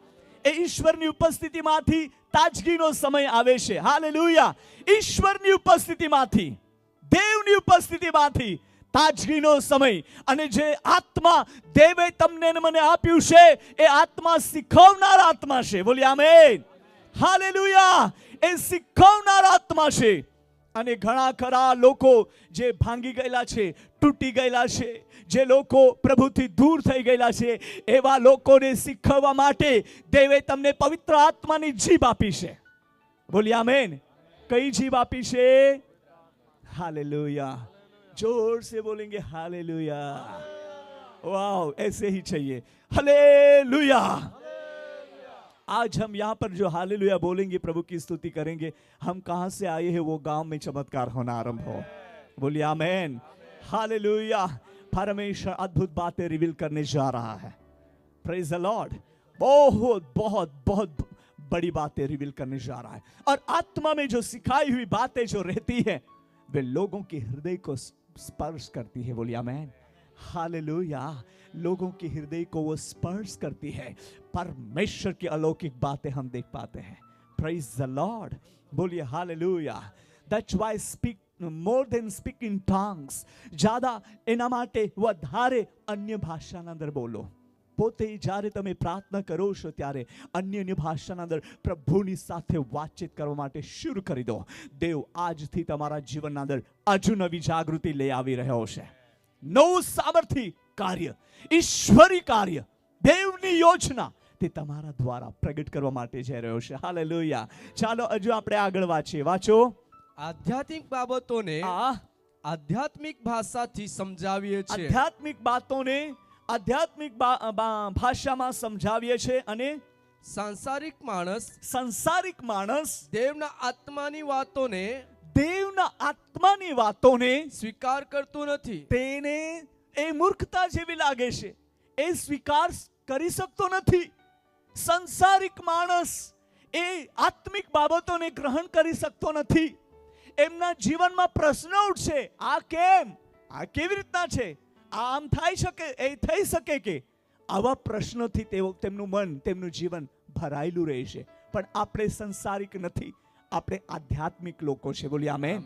એ ઈશ્વરની ઉપસ્થિતિમાંથી તાજગીનો સમય આવે છે. હાલેલુયા. ઈશ્વરની ઉપસ્થિતિમાંથી, દેવની ઉપસ્થિતિમાંથી તાજગીનો સમય. અને જે આત્મા દેવે તમને મને આપ્યું છે, એ આત્મા શીખવનાર આત્મા છે. બોલીએ આમેન, હાલેલુયા. એ શીખવનાર આત્મા છે. અને ઘણા ખરા લોકો જે ભાંગી ગયેલા છે, તૂટી ગયેલા છે, જે લોકો પ્રભુથી દૂર થઈ ગયેલા છે, એવા લોકોને શીખવવા માટે દેવે તમને પવિત્ર આત્માની જીભ આપી છે. બોલીએ આમેન. કઈ જીભ આપી છે? हालेलुया. जोर से बोलेंगे हालेलुया. वाह, ऐसे ही चाहिए. हालेलुया. आज हम यहाँ पर जो हालेलुया बोलेंगे, प्रभु की स्तुति करेंगे, हम कहाँ से आए हैं वो गांव में चमत्कार होना आरंभ हो. बोलिए आमेन. हालेलुया. परमेश्वर अद्भुत बातें रिवील करने जा रहा है. Praise the Lord. बहुत बहुत बहुत बड़ी बातें रिवील करने जा रहा है. और आत्मा में जो सिखाई हुई बातें जो रहती है, वे लोगों के हृदय को स्पर्श करती है. बोलिए आमेन. हालेलुया. लोगों के हृदय को वो स्पर्श करती है. परमेश्वर की अलौकिक बातें हम देख पाते हैं. Praise the Lord. बोलिए hallelujah. That's why speak more than speak in tongues. જ્યાદા એના માટે વધારે અન્ય ભાષાના અંદર બોલો. પોતે જ્યારે તમે પ્રાર્થના કરો છો ત્યારે અન્ય ભાષાના અંદર પ્રભુની સાથે વાતચીત કરવા માટે શરૂ કરી દો. દેવ આજથી તમારા જીવનના અંદર હજુ નવી જાગૃતિ લઈ આવી રહ્યો છે. નવું સામર્થ્ય કાર્ય, ઈશ્વરી કાર્ય, દેવની યોજના તે તમારા દ્વારા પ્રગટ કરવા માટે જઈ રહ્યો છે. હાલેલુયા. ચાલો હજુ આપણે આગળ વાંચીએ. વાંચો. આધ્યાત્મિક બાબતોને આધ્યાત્મિક ભાષાથી સમજાવીએ છીએ. આધ્યાત્મિક બાતોને આધ્યાત્મિક ભાષામાં સમજાવીએ છીએ. અને સાંસારિક માણસ દેવના આત્માની વાતોને સ્વીકાર કરતું નથી. તેને એ મૂર્ખતા જેવી લાગે છે. એ સ્વીકાર કરી શકતો નથી. સંસારિક માણસ એ આત્મિક બાબતોને ગ્રહણ કરી શકતો નથી. એમના જીવનમાં પ્રશ્ન ઉઠશે, આ કેમ, આ કેવી રીતના છે, આ આમ થઈ શકે, એ થઈ શકે કે? આવા પ્રશ્નોથી તેમનું મન, તેમનું જીવન ભરાયેલું રહેશે. પણ આપણે સંસારિક નથી, આપણે આધ્યાત્મિક લોકો છે. બોલીએ આમેન.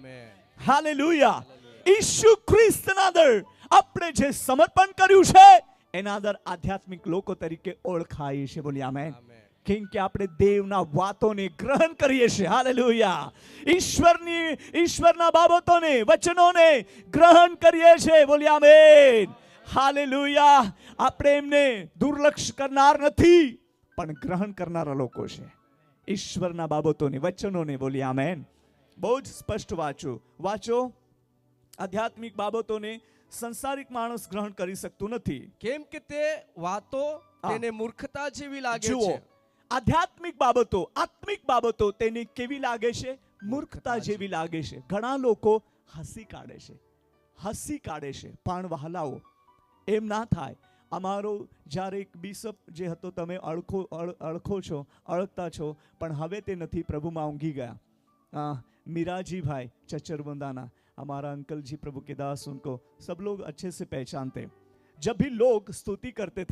હાલેલુયા. ઈસુ ખ્રિસ્તના અંદર આપણે જે સમર્પણ કર્યું છે એના અંદર આધ્યાત્મિક લોકો તરીકે ઓળખાઈએ છીએ. બોલીએ આમેન. કેમ કે આપણે દેવના વાતોને ગ્રહણ કરીએ છીએ. હાલેલુયા. ઈશ્વરના બાબતોને, વચનોને ગ્રહણ કરીએ છીએ. બોલીએ આમેન. હાલેલુયા. આપણે એમને દુર્લક્ષ કરનાર નથી, પણ ગ્રહણ કરનારા લોકો છે ઈશ્વરના બાબતોને, વચનોને. બોલીએ આમેન. બહુ જ સ્પષ્ટ વાંચો. આધ્યાત્મિક બાબતોને સંસારિક માણસ ગ્રહણ કરી શકતું નથી. કેમ કે તે વાતો તેને મૂર્ખતા જેવી લાગે છે. આધ્યાત્મિક બાબતો, આત્મિક બાબતો તેને કેવી લાગે છે? મૂર્ખતા જેવી લાગે છે. ઘણા લોકો હસી કાઢે છે. પણ વહાલાઓ, એમ ના થાય. અમારો જ્યારે એક બિશપ જે હતો, તમે ઓળખતા છો, પણ હવે તે નથી, પ્રભુમાં ઊંઘી ગયા. मीराजी भाई चचरबंदाना, हमारा अंकल जी प्रभु के दास, उनको सब लोग अच्छे से पहचानते. जब भी लोग स्तुति करते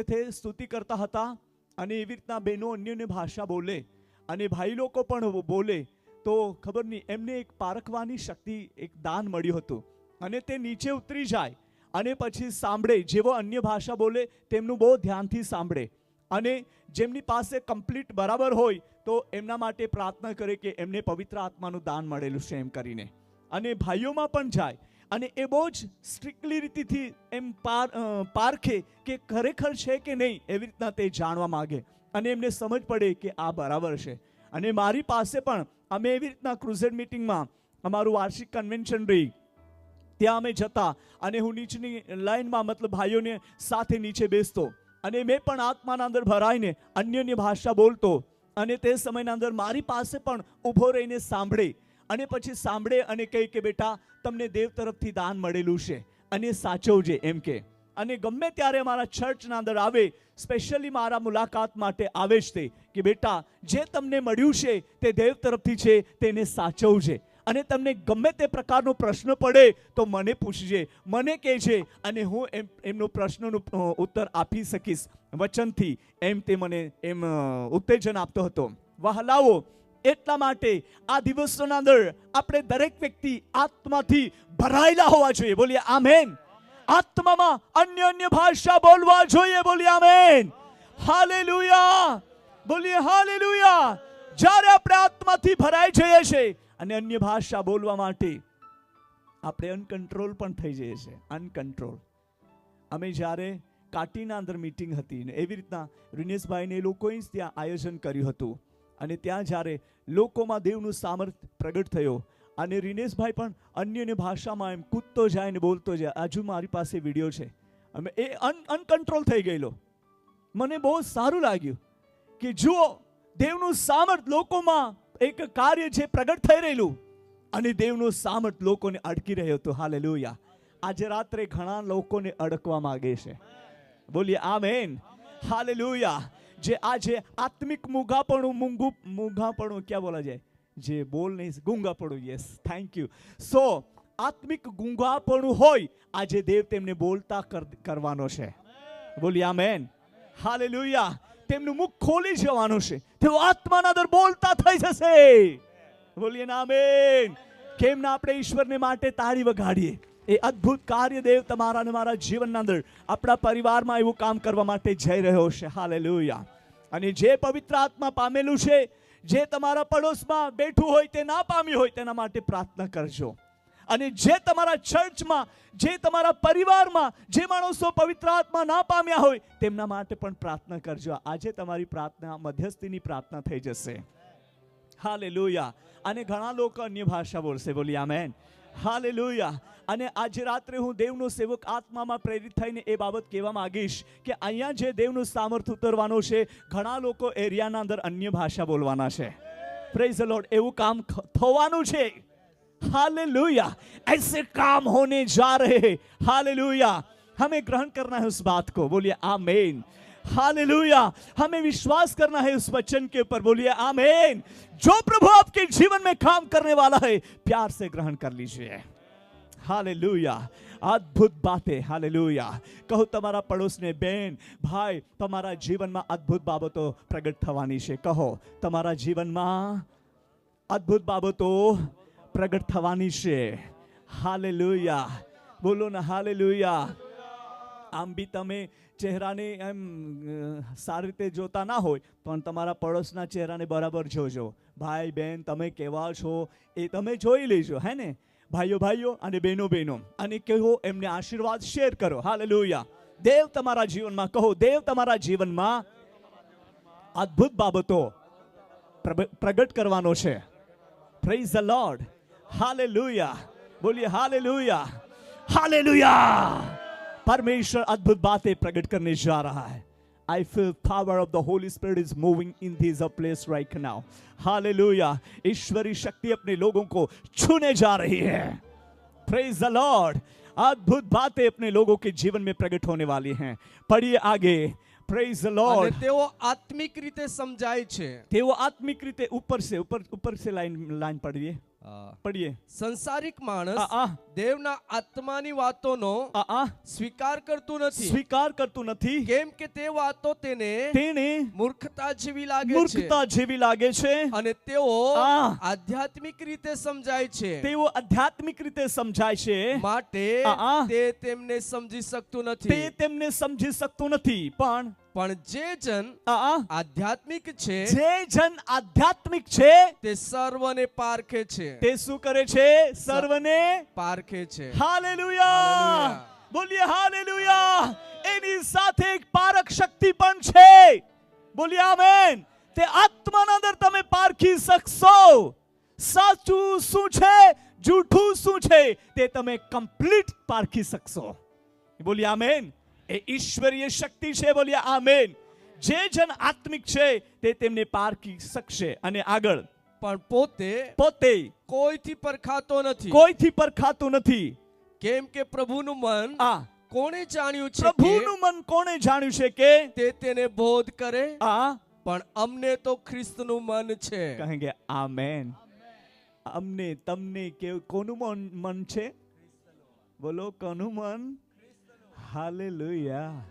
थे स्तुति करता હતા અને એવી રીતના બહેનો અન્યને ભાષા બોલે અને ભાઈ લોકો પણ બોલે, તો ખબર નહીં એમને એક પારખવાની શક્તિ, એક દાન મળ્યું હતું. અને તે નીચે ઉતરી જાય અને પછી સાંભળે. જેવો અન્ય ભાષા બોલે તેમનું બહુ ધ્યાનથી સાંભળે અને જેમની પાસે કમ્પ્લીટ બરાબર હોય તો એમના માટે પ્રાર્થના કરે કે એમને પવિત્ર આત્માનું દાન મળેલું છે એમ કરીને. અને ભાઈઓમાં પણ જાય અને એ બહુ જ સ્ટ્રિક્ટલી રીતથી એમ પારખે કે ખરેખર છે કે નહીં, એવી રીતના તે જાણવા માંગે અને એમને સમજ પડે કે આ બરાબર છે. અને મારી પાસે પણ અમે એવી રીતના ક્રુઝેડ મીટિંગમાં, અમારું વાર્ષિક કન્વેન્શન રહી, ત્યાં અમે જતા અને હું નીચેની લાઈનમાં, મતલબ ભાઈઓને સાથે નીચે બેસતો અને મેં પણ આત્માના અંદર ભરાઈને અન્યની ભાષા બોલતો અને તે સમયના અંદર મારી પાસે પણ ઊભો રહીને સાંભળે અને પછી સાંભળે અને કહે કે બેટા, તમને દેવ તરફથી દાન મળેલું છે અને સાચવજે એમ કે. અને ગમે ત્યારે મારા ચર્ચના અંદર આવે, સ્પેશિયલી મારા મુલાકાત માટે આવે જ તે કે બેટા, જે તમને મળ્યું છે તે દેવ તરફથી છે, તેને સાચવજે. અને તમને ગમે તે પ્રકારનો પ્રશ્ન પડે તો મને પૂછજે, મને કહેજે અને હું એમનો પ્રશ્નનો ઉત્તર આપી શકીશ વચનથી. એમ તે મને એમ ઉત્તેજન આપતો હતો. વહાલાઓ, એટલા માટે આ દિવસોના અંદર આપણે દરેક વ્યક્તિ આત્માથી ભરાયેલા હોવા જોઈએ. બોલીએ આમેન. આત્મામાં અન્ય ભાષા બોલવા જોઈએ. બોલીએ આમેન. હાલેલુયા. બોલીએ હાલેલુયા. જ્યારે આપણે આત્માથી ભરાઈ જઈએ છીએ અને અન્ય ભાષા બોલવા માટે આપણે અનકંટ્રોલ પણ થઈ જઈએ છીએ. અનકંટ્રોલ. અમે જ્યારે કાટીના અંદર મીટિંગ હતી ને એવી રીતના રિનેશભાઈને એ લોકોએ જ ત્યાં આયોજન કર્યું હતું અને ત્યાં જ્યારે લોકોમાં દેવનું સામર્થ્ય પ્રગટ થયો અને રિનેશભાઈ પણ અન્યની ભાષામાં એમ કૂદતો જાય ને બોલતો જાય. હજુ મારી પાસે વિડીયો છે. અમે એ અનકંટ્રોલ થઈ ગયેલો. મને બહુ સારું લાગ્યું કે જુઓ, દેવનું સામર્થ્ય લોકોમાં એક કાર્ય જે પ્રગટ થઈ રહેલું અને દેવનું સામર્થ્ય લોકોને અડકી રહ્યો હતું. હાલેલુયા. આજે રાત્રે ઘણા લોકોને અડકવા માંગે છે. બોલીએ આમેન. હાલેલુયા. જે આજે આત્મિક મૂંગાપણું ક્યાં બોલા જાય, જે બોલ નહીં, ગૂંગાપણું. Yes, thank you. સો આત્મિક ગૂંગાપણું હોય, આજે દેવ તેમને બોલતા કરવાનો છે. બોલીએ આમેન. હાલેલુયા. તેમનું મુખ ખોલી જવાનું છે. તેઓ આત્માના અંદર બોલતા થઈ જશે. બોલીએ આમેન. કેમ ના આપણે ઈશ્વરને માટે તાળી વગાડીએ. એ અદ્ભુત કાર્ય દેવ તમારા અને મારા જીવનના અંદર, આપણા પરિવારમાં એવું કામ કરવા માટે જઈ રહ્યો છે. હાલેલુયા. અને જે પવિત્ર આત્મા પામેલું છે, જે તમારા પડોશમાં બેઠું હોય તે ના પામ્યું હોય, તેના માટે પ્રાર્થના કરજો. અને જે તમારા ચર્ચમાં, જે તમારા પરિવારમાં જે માણસો પવિત્ર આત્મા ના પામ્યા હોય, તેમના માટે પણ પ્રાર્થના કરજો. આજે તમારી પ્રાર્થના મધ્યસ્થીની પ્રાર્થના થઈ જશે. હાલેલુયા. અને ઘણા લોકો અન્ય ભાષા બોલશે. બોલી આમેન. હાલેલુયા. અને આજે રાત્રે હું દેવનો સેવક આત્મામાં પ્રેરિત થઈને એ બાબત કહેવા માંગીશ કે અહીંયા જે દેવનું સામર્થ્ય ઉતરવાનો છે, ઘણા લોકો એરિયાના અંદર અન્ય ભાષા બોલવાના છે. Praise the lord. એવું કામ થવાનું છે. हालेलुया. ऐसे काम होने जा रहे हैं. हालेलुया. हमें ग्रहण करना है उस बात को. बोलिए आमीन. हालेलुया। हमें विश्वास करना है उस वचन के ऊपर, बोलिए आमीन। जो प्रभु आपके जीवन में काम करने वाला है, प्यार से ग्रहण कर लीजिए। हालेलुया, अद्भुत बातें। हालेलुया। કહો તમારા પડોશને, બેન ભાઈ, તમારા જીવનમાં અદ્ભુત બાબતો પ્રગટ થવાની છે। કહો તમારા જીવનમાં અદ્ભુત બાબતો પ્રગટ થવાની છે। હાલેલુયા, બોલો ને હાલેલુયા। આમ બી તમે ચહેરાને એમ સારી રીતે જોતા ના હોય, પણ તમારા પડોશના ચહેરાને બરાબર જોજો। ભાઈ બહેન તમે કેવા છો એ તમે જોઈ લેજો, હે ને ભાઈઓ ભાઈઓ અને બહેનો બહેનો, અને કહો એમને આશીર્વાદ શેર કરો। હાલેલુયા। દેવ તમારા જીવનમાં, કહો દેવ તમારા જીવનમાં અદ્ભુત બાબતો પ્રગટ કરવાનો છે। Praise the lord. હાલેલુયા, બોલીએ હાલેલુયા, हालेलुया। परमेश्वर अद्भुत बातें प्रकट करने जा रहा है। I feel power of the Holy Spirit is moving in this place right now. Hallelujah. ईश्वरी शक्ति अपने लोगों को छूने जा रही है। Praise the Lord. अद्भुत बातें अपने लोगों के जीवन में प्रकट होने वाली हैं। पढ़िए आगे। Praise the Lord. અને તેઓ આત્મિક રીતે સમજાય છે। તેઓ આત્મિક રીતે ऊपर से लाइन पढ़िए। पढ़िए। સંસારિક માણસ દેવના આત્માની વાતોનો સ્વીકાર કરતું નથી, કેમ કે તે વાતો તેને મૂર્ખતા જેવી લાગે છે, અને તેઓ આધ્યાત્મિક રીતે સમજાય છે, માટે તે તેમને સમજી શકતું નથી। પણ જે જન આધ્યાત્મિક છે તે સર્વને પારખે છે। તે શું કરે છે? સર્વને પારખે છે। હાલેલુયા, બોલીએ હાલેલુયા। એની સાથે એક પારખ શક્તિ પણ છે। બોલીએ આમેન। તે આત્માના અંદર તમે પારખી શકશો સાચું શું છે, જૂઠું શું છે, તે તમે કમ્પ્લીટ પારખી શકશો। બોલીએ આમેન। એ ઈશ્વરીય શક્તિ છે। બોલીએ આમેન। જે જન આત્મિક છે તે તેમને પારખી શકશે। અને આગળ, પણ પોતે કોઈથી પરખાતો નથી, કેમ કે પ્રભુનું મન કોણે જાણ્યું છે કે તે તેને બોધ કરે, પણ અમને તો ખ્રિસ્તનું મન છે। કહેંગે આમેન। અમને તમને કોનું મન છે? બોલો કોનું મન? હાલેલુયા।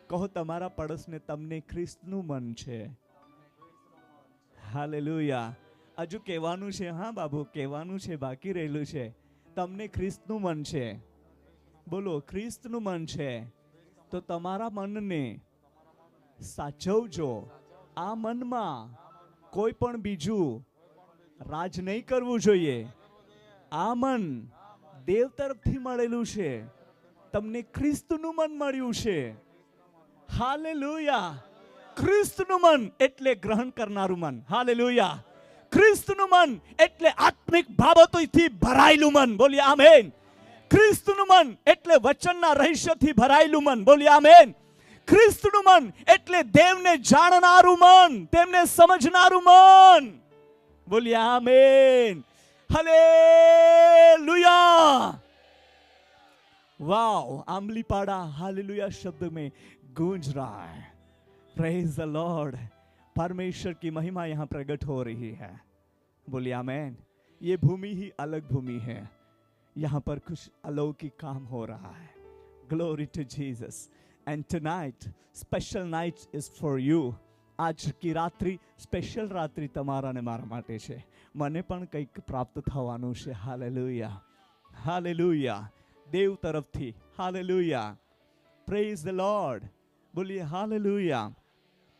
કહો તમારા પડોશને, તમને ખ્રિસ્તનું મન છે। હાલેલુયા। હજુ કહેવાનું છે, હા બાબુ કહેવાનું છે, બાકી રહેલું છે। તમને ખ્રિસ્તનું મન છે। બોલો ખ્રિસ્તનું મન છે તો તમારા મનને સાચવજો। આ મનમાં કોઈ પણ બીજું રાજ નહીં કરવું જોઈએ। આ મન દેવ તરફથી મળેલું છે। તમને ખ્રિસ્તનું મન મળ્યું છે। હાલેલુયા। ખ્રિસ્તનું મન એટલે ગ્રહણ કરનારું મન। હાલેલુયા। ખ્રિસ્તનું મન એટલે આત્મિક બાબતોથી ભરાયેલું મન। બોલીએ આમેન। ખ્રિસ્તનું મન એટલે વચનના રહસ્યથી ભરાયેલું મન। બોલીએ આમેન। ખ્રિસ્તનું મન એટલે દેવને જાણનારું મન, તેમને સમજનારું મન। બોલીએ આમેન। હાલેલુયા। वाओ, आमलीपाड़ा हालेलुया शब्द में गूंज रहा है। Praise the Lord. परमेश्वर की महिमा यहाँ प्रकट हो रही है। बोलिए आमेन। ये भूमि ही अलग भूमि है। यहाँ पर कुछ अलौकिक काम हो रहा है। Glory to Jesus. And tonight special night is for you. आज की रात्रि स्पेशल रात्रि तमारा ने मारा माटे छे। मने पण कंईक प्राप्त थवानुं छे। Hallelujah, hallelujah. देव तरफथी। हालेलुया। Praise the Lord. बोलिए हालेलुया।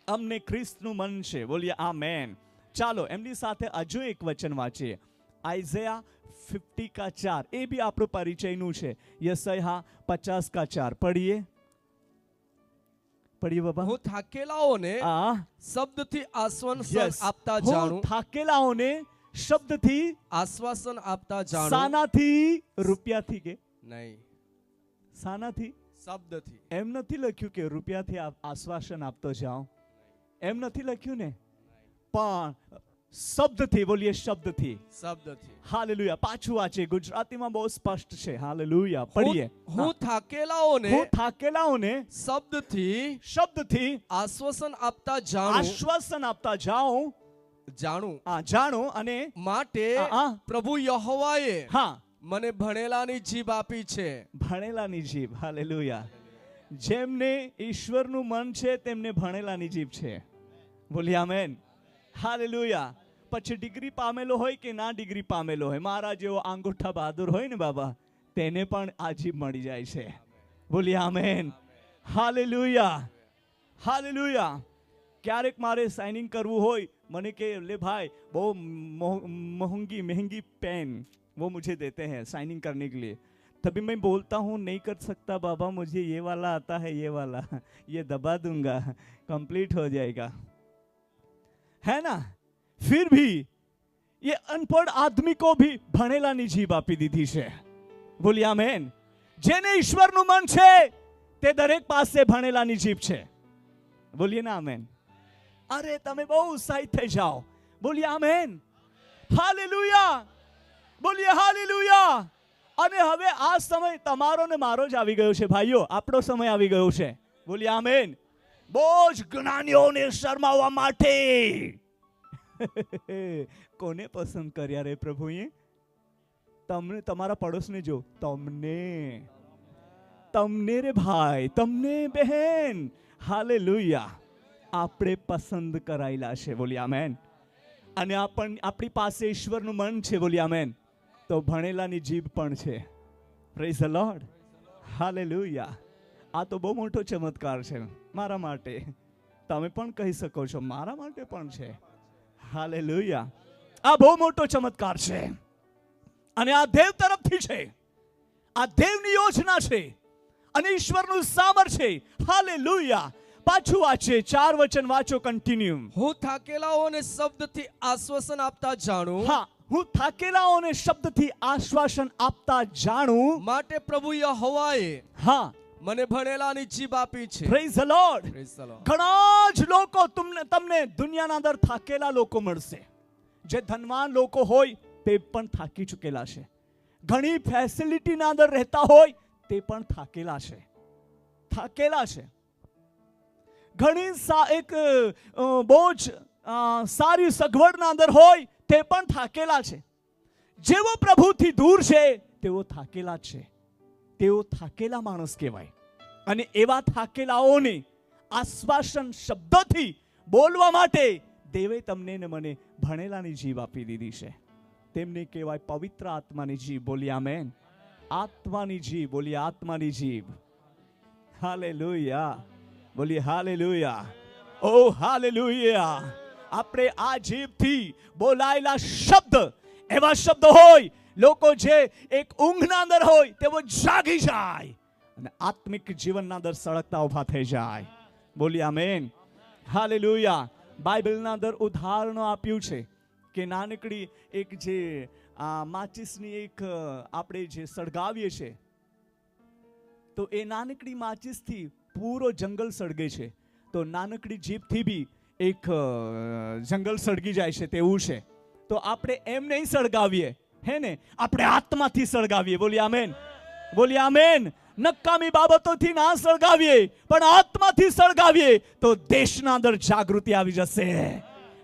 अमने ख्रिस्तનું મન છે। બોલીએ આમેન। ચાલો એમની સાથે હજુ એક વચન વાંચીએ। આઇઝાયા 50 का 4। એ બી આપણો પરિચયનું છે। યશાયા 50 का 4 પઢીએ બાબા। હું થાકેલાઓને શબ્દથી આશ્વાસન આપતા જાણું। થાકેલાઓને શબ્દથી આશ્વાસન આપતા જાણું। સાનાથી? રૂપિયાથી કે નહીં, સાનાથી? શબ્દથી। એમ નથી લખ્યું કે રૂપિયાથી આશ્વાસન આપતો જાઓ, એમ નથી લખ્યું ને। પણ શબ્દથી, બોલીએ શબ્દથી. શબ્દથી. હાલેલુયા. પાછું વાંચે, ગુજરાતીમાં બહુ સ્પષ્ટ છે. હાલેલુયા. પઢીએ. હું થાકેલાઓને શબ્દથી આશ્વાસન આપતા જાણું અને માટે પ્રભુ યહોવાએ મને ભણેલાની જીભ આપી છે. ભણેલાની જીભ. હાલેલુયા. જેમને ઈશ્વરનું મન છે તેમને ભણેલાની જીભ છે. બોલીએ આમેન. હાલેલુયા. પછી ડિગ્રી પામેલો હોય કે ના ડિગ્રી પામેલો હોય, મારા જેવો આંગૂઠા બહાદુર હોય ને બાબા, તેને પણ આ જીભ મળી જાય છે. બોલીએ આમેન. હાલેલુયા. હાલેલુયા. ક્યારેક મારે સાઇનિંગ કરવું હોય, મને કે લે ભાઈ બહુ महंगी पेन वो मुझे देते हैं साइनिंग करने के लिए, तभी मैं बोलता हूँ नहीं कर सकता बाबा, मुझे ये वाला आता है, ये वाला ये दबा दूंगा, कंप्लीट हो जाएगा, है ना. फिर भी ये अनपढ़ आदमी को भी ભણેલાની જીભ આપી દીધી છે. બોલી આમેન. જેને ઈશ્વરનું મન છે તે દરેક પાસે ભણેલાની જીભ છે. બોલીએ ના આમેન. અરે તમે બહુ ઉત્સાહિત થઈ જાઓ. બોલીએ આમેન. હાલેલુયા. બોલીએ હાલેલુયા. અને હવે આ સમય તમારો ને મારો જ આવી ગયો છે ભાઈઓ, આપણો સમય આવી ગયો છે. બોલીએ આમેન. બહુ જ જ્ઞાનીઓને શરમાવવા માટે કોને પસંદ કર્યા રે પ્રભુએ? તમને, તમારા પડોશને જો, તમને રે ભાઈ, તમને બહેન. હાલેલુયા. આપણે પસંદ કરાયેલા છે. બોલી આમેન. અને આપણી પાસે ઈશ્વરનું મન છે. બોલી આમેન. તો ભણેલાની જીભ પણ છે. Praise the lord. હાલેલુયા. આ તો બહુ મોટો ચમત્કાર છે મારા માટે. તમે પણ કહી શકો છો મારા માટે પણ છે. હાલેલુયા. આ બહુ મોટો ચમત્કાર છે અને આ દેવ તરફથી છે. આ દેવની યોજના છે અને ઈશ્વરનું સામર્થ્ય છે. હાલેલુયા. પાછું વાંચે, 4 વચન વાંચો, કન્ટિન્યુ. હું થાકેલાઓને શબ્દથી આશ્વાસન આપતા જાણું. હા, હું થાકેલાઓને શબ્દથી આશ્વાસન આપતા જાણું માટે પ્રભુ યહોવાએ હા મને ભણેલાની જીભ આપી છે. Praise the lord. ઘણા જ લોકો તમને દુનિયાના અંદર થાકેલા લોકો મળશે. જે ધનવાન લોકો હોય તે પણ થાકી ચૂકેલા છે. ઘણી ફેસિલિટીના અંદર રહેતા હોય તે પણ થાકેલા છે. ઘણી એક બહુ જ સારી સગવડના અંદર હોય તે પણ થાકેલા છે. જેવો પ્રભુથી દૂર છે તેઓ થાકેલા છે. તેઓ થાકેલા માણસ કહેવાય. અને એવા થાકેલાઓને આશ્વાસન શબ્દોથી બોલવા માટે દેવે તમને ને મને ભણેલાની જીભ આપી દીધી છે. તેમને કહેવાય પવિત્ર આત્માની જીભ. બોલી આમેન. આત્માની જીભ. બોલી આત્માની જીભ. હાલેલુયા. બોલી હાલેલુયા. ઓ હાલેલુયા. આપણે આ જીભથી બોલાયેલા શબ્દ એવા શબ્દ હોય, લોકો જે એક ઊંઘના અંદર હોય તેઓ જાગી જાય અને આત્મિક જીવનના અંદર સળગતા ઉભા થઈ જાય. બોલી આમેન. હાલેલુયા. બાઇબલના અંદર ઉદાહરણો આપ્યું છે કે નાનકડી એક જે માચિસની એક આપણે જે સળગાવીએ છીએ તો એ નાનકડી માચિસથી પૂરો જંગલ સળગે છે. તો નાનકડી જીભથી બી એક જંગલ સળગી જાય છે તેવું છે. તો આપણે એમ નહીં સળગાવીએ, હે ને, આપણે આત્માથી સળગાવીએ. બોલી આમેન. બોલી આમેન. નકામી બાબતોથી ના સળગાવીએ પણ આત્માથી સળગાવીએ તો દેશના અંદર જાગૃતિ આવી જશે.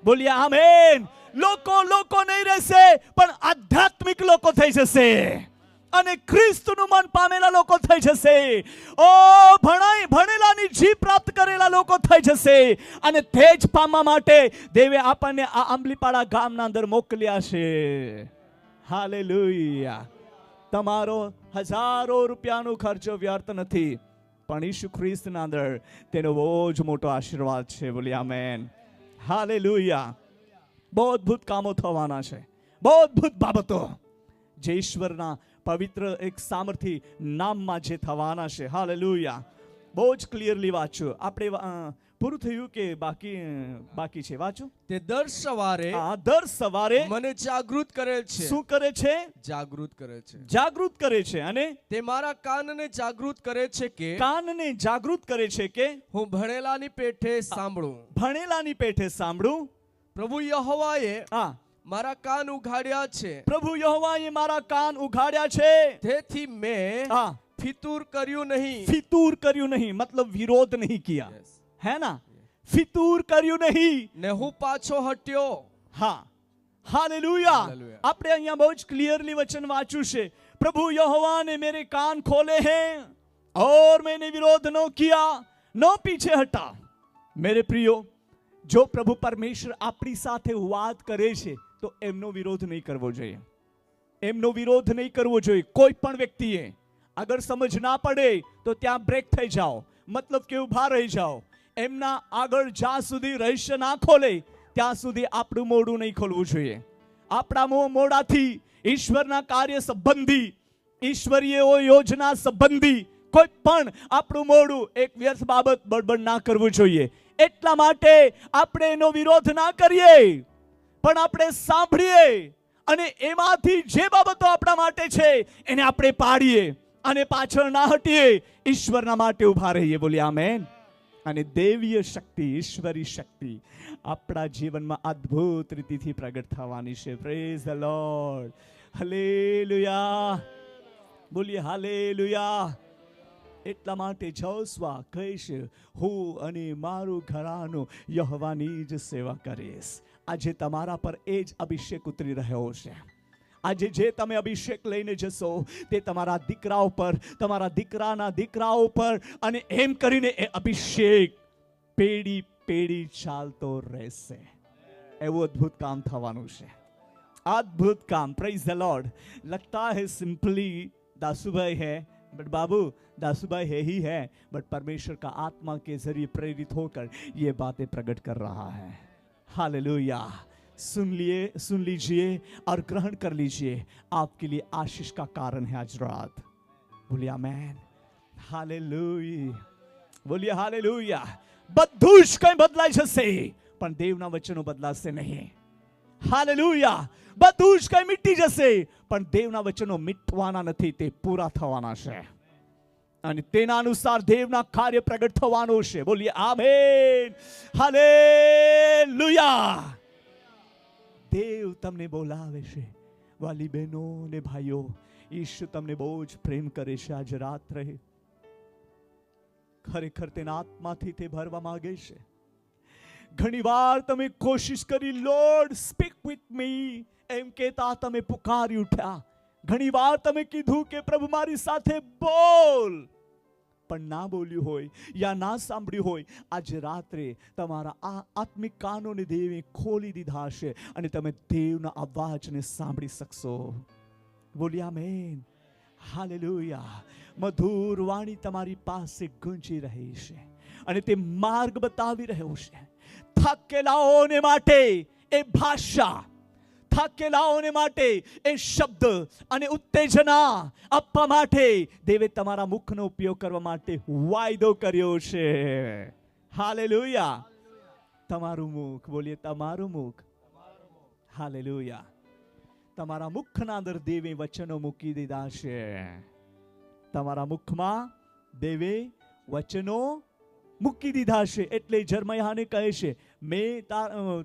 બોલી આમેન. લોકો નહીં રહેશે પણ આધ્યાત્મિક લોકો થઈ જશે અને ખ્રિસ્તનું મન પામેલા લોકો થઈ જશે. ઓ ભણેલાની જીભ પ્રાપ્ત કરેલા લોકો થઈ જશે અને તે જ પામવા માટે દેવે આપણને આ આંબલીપાડા ગામના અંદર મોકલ્યા છે. હાલેલુયા. તમારો હજારો રૂપિયાનો ખર્ચો વ્યર્થ નથી પણ ઈસુ ખ્રિસ્તના અંદર તેનો બહુ જ મોટો આશીર્વાદ છે. બોલી આમેન. હાલેલુયા. બહુ અદ્ભુત કામો થવાના છે. બહુ અદ્ભુત બાબતો જે ઈશ્વરના પવિત્ર એક સામર્થ્ય નામમાં જે થવાના છે. હાલેલુયા. બહુ જ ક્લિયરલી વાંચ્યું. આપણે પૂરું થયું કે બાકી છે? વાંચો. તે દર સવારે મને જાગૃત કરે છે. શું કરે છે? જાગૃત કરે છે. અને તે મારા કાનને જાગૃત કરે છે કે હું ભણેલાની પેઠે સાંભળું. પ્રભુ યહોવાએ હા મારા કાન ઉઘાડ્યા છે, પ્રભુ યહોવાએ મારા કાન ઉઘાડ્યા છે, તેથી મેં હા ફિતૂર કર્યું નહીં. फितूर કર્યું નહીં मतलब विरोध नहीं किया, है ना, फितूर કર્યું નહીં ને હું પાછો હટ્યો. हाँ हालेलुया. हालेलुया. આપણે અહીંયા બહુ જ ક્લિયરલી વચન વાંચ્યું છે, प्रभु यहोवा ने मेरे कान खोले हैं और मैंने विरोध न किया न पीछे हटा. मेरे प्रियो, जो प्रभु परमेश्वर આપણી સાથે વાત કરે છે તો એમનો વિરોધ નહીં કરવો જોઈએ, એમનો વિરોધ નહીં કરવો જોઈએ. કોઈ પણ વ્યક્તિએ અગર સમજ ના પડે તો ત્યાં બ્રેક થઈ જાઓ, મતલબ કે ઊભા રહી જાઓ. એમના આગળ જ્યાં સુધી રહસ્ય ના ખોલે ત્યાં સુધી આપણું મોઢું નહીં ખોલવું જોઈએ. આપણા મોઢાથી ઈશ્વરના કાર્ય સંબંધી, ઈશ્વરીય યોજના સંબંધી કોઈ પણ આપણું મોઢું એક વ્યર્થ બાબત બડબડ ના કરવું જોઈએ. એટલા માટે આપણે એનો વિરોધ ના કરીએ, પણ આપણે સાંભળીએ અને એમાંથી જે બાબતો આપણા માટે છે એને આપણે પાડીએ અને પાછળ ના હટીએ, ઈશ્વરના માટે ઊભા રહીએ. બોલીએ આમેન. અને દેવીય શક્તિ, ઈશ્વરી શક્તિ આપણા જીવનમાં અદ્ભુત રીતિથી પ્રગટ થવાની છે. Praise the lord. હાલેલુયા. બોલીએ હાલેલુયા. એટલા માટે જોશવા કહે છે, હું અને મારું ઘરાનું યહોવાની જ સેવા કરીશ. આજે તમારા પર એ જ અભિષેક ઉતરી રહ્યો છે. આજે જે તમે અભિષેક લઈને જશો તે તમારા દીકરાઓ પર, તમારા દીકરાના દીકરાઓ પર, અને એમ કરીને એ અભિષેક પેઢી પેઢી ચાલતો રહેશે. એવું અદ્ભુત કામ થવાનું છે, અદ્ભુત કામ. Praise the lord. लगता है सिंपली दासूभाई है, बट बाबू दासूभाई है ही है, बट परमेश्वर का आत्मा के जरिए प्रेरित होकर ये बातें प्रकट कर रहा है. हालेलुया. सुन लीजिए और ग्रहण कर लीजिए. आपके लिए आशीष का कारण है आज रात. बोलिए आमेन. हालेलुया. बोलिए हालेलुया. બધું જ કંઈ બદલાઈ જશે પણ દેવના વચનો બદલાશે નહીં. હાલેલુયા. બધું જ કંઈ મીટી જશે પણ દેવના વચનો મીટવાના નથી, તે પૂરા થવાના છે અને તેના અનુસાર દેવના કાર્ય પ્રગટ થવાનું છે. બોલીએ આમેન. હાલેલુયા. દેવ તમને બોલાવે છે. વાલી બહેનો ને ભાઈઓ, ઈશ્વર તમને બહુ જ પ્રેમ કરે છે. આજે રાત્રે ખરેખર તેના આત્માથી તે ભરવા માંગે છે. ઘણી વાર તમે કોશિશ કરી, લોર્ડ સ્પીક વિથ મી એમ કહેતા તમે પુકારી ઉઠ્યા. ઘણી વાર તમે કીધું કે પ્રભુ મારી સાથે બોલ, પણ ના બોલ્યું હોય યા ના સાંભળ્યું હોય, આજે રાત્રે તમારા આ આત્મિક કાનોને દેવે ખોલી દીધા છે અને તમે દેવના અવાજને સાંભળી શકશો. બોલ્યા આમેન. હાલેલુયા. મધુર વાણી તમારી પાસે ગુંજી રહી છે અને તે માર્ગ બતાવી રહ્યો છે. થાકેલાઓને માટે એ ભાષા, થાકેલાઓને માટે એ શબ્દ અને ઉત્તેજના આપવા માટે દેવે તમારા મુખનો ઉપયોગ કરવા માટે વાયદો કર્યો છે. હાલેલુયા. તમારું મુખ, બોલીએ તમારું મુખ. હાલેલુયા. તમારા મુખના અંદર દેવે વચનો મૂકી દીધા છે. તમારા મુખમાં દેવે વચનો મૂકી દીધા છે. એટલે જરમયાને કહે છે, मैं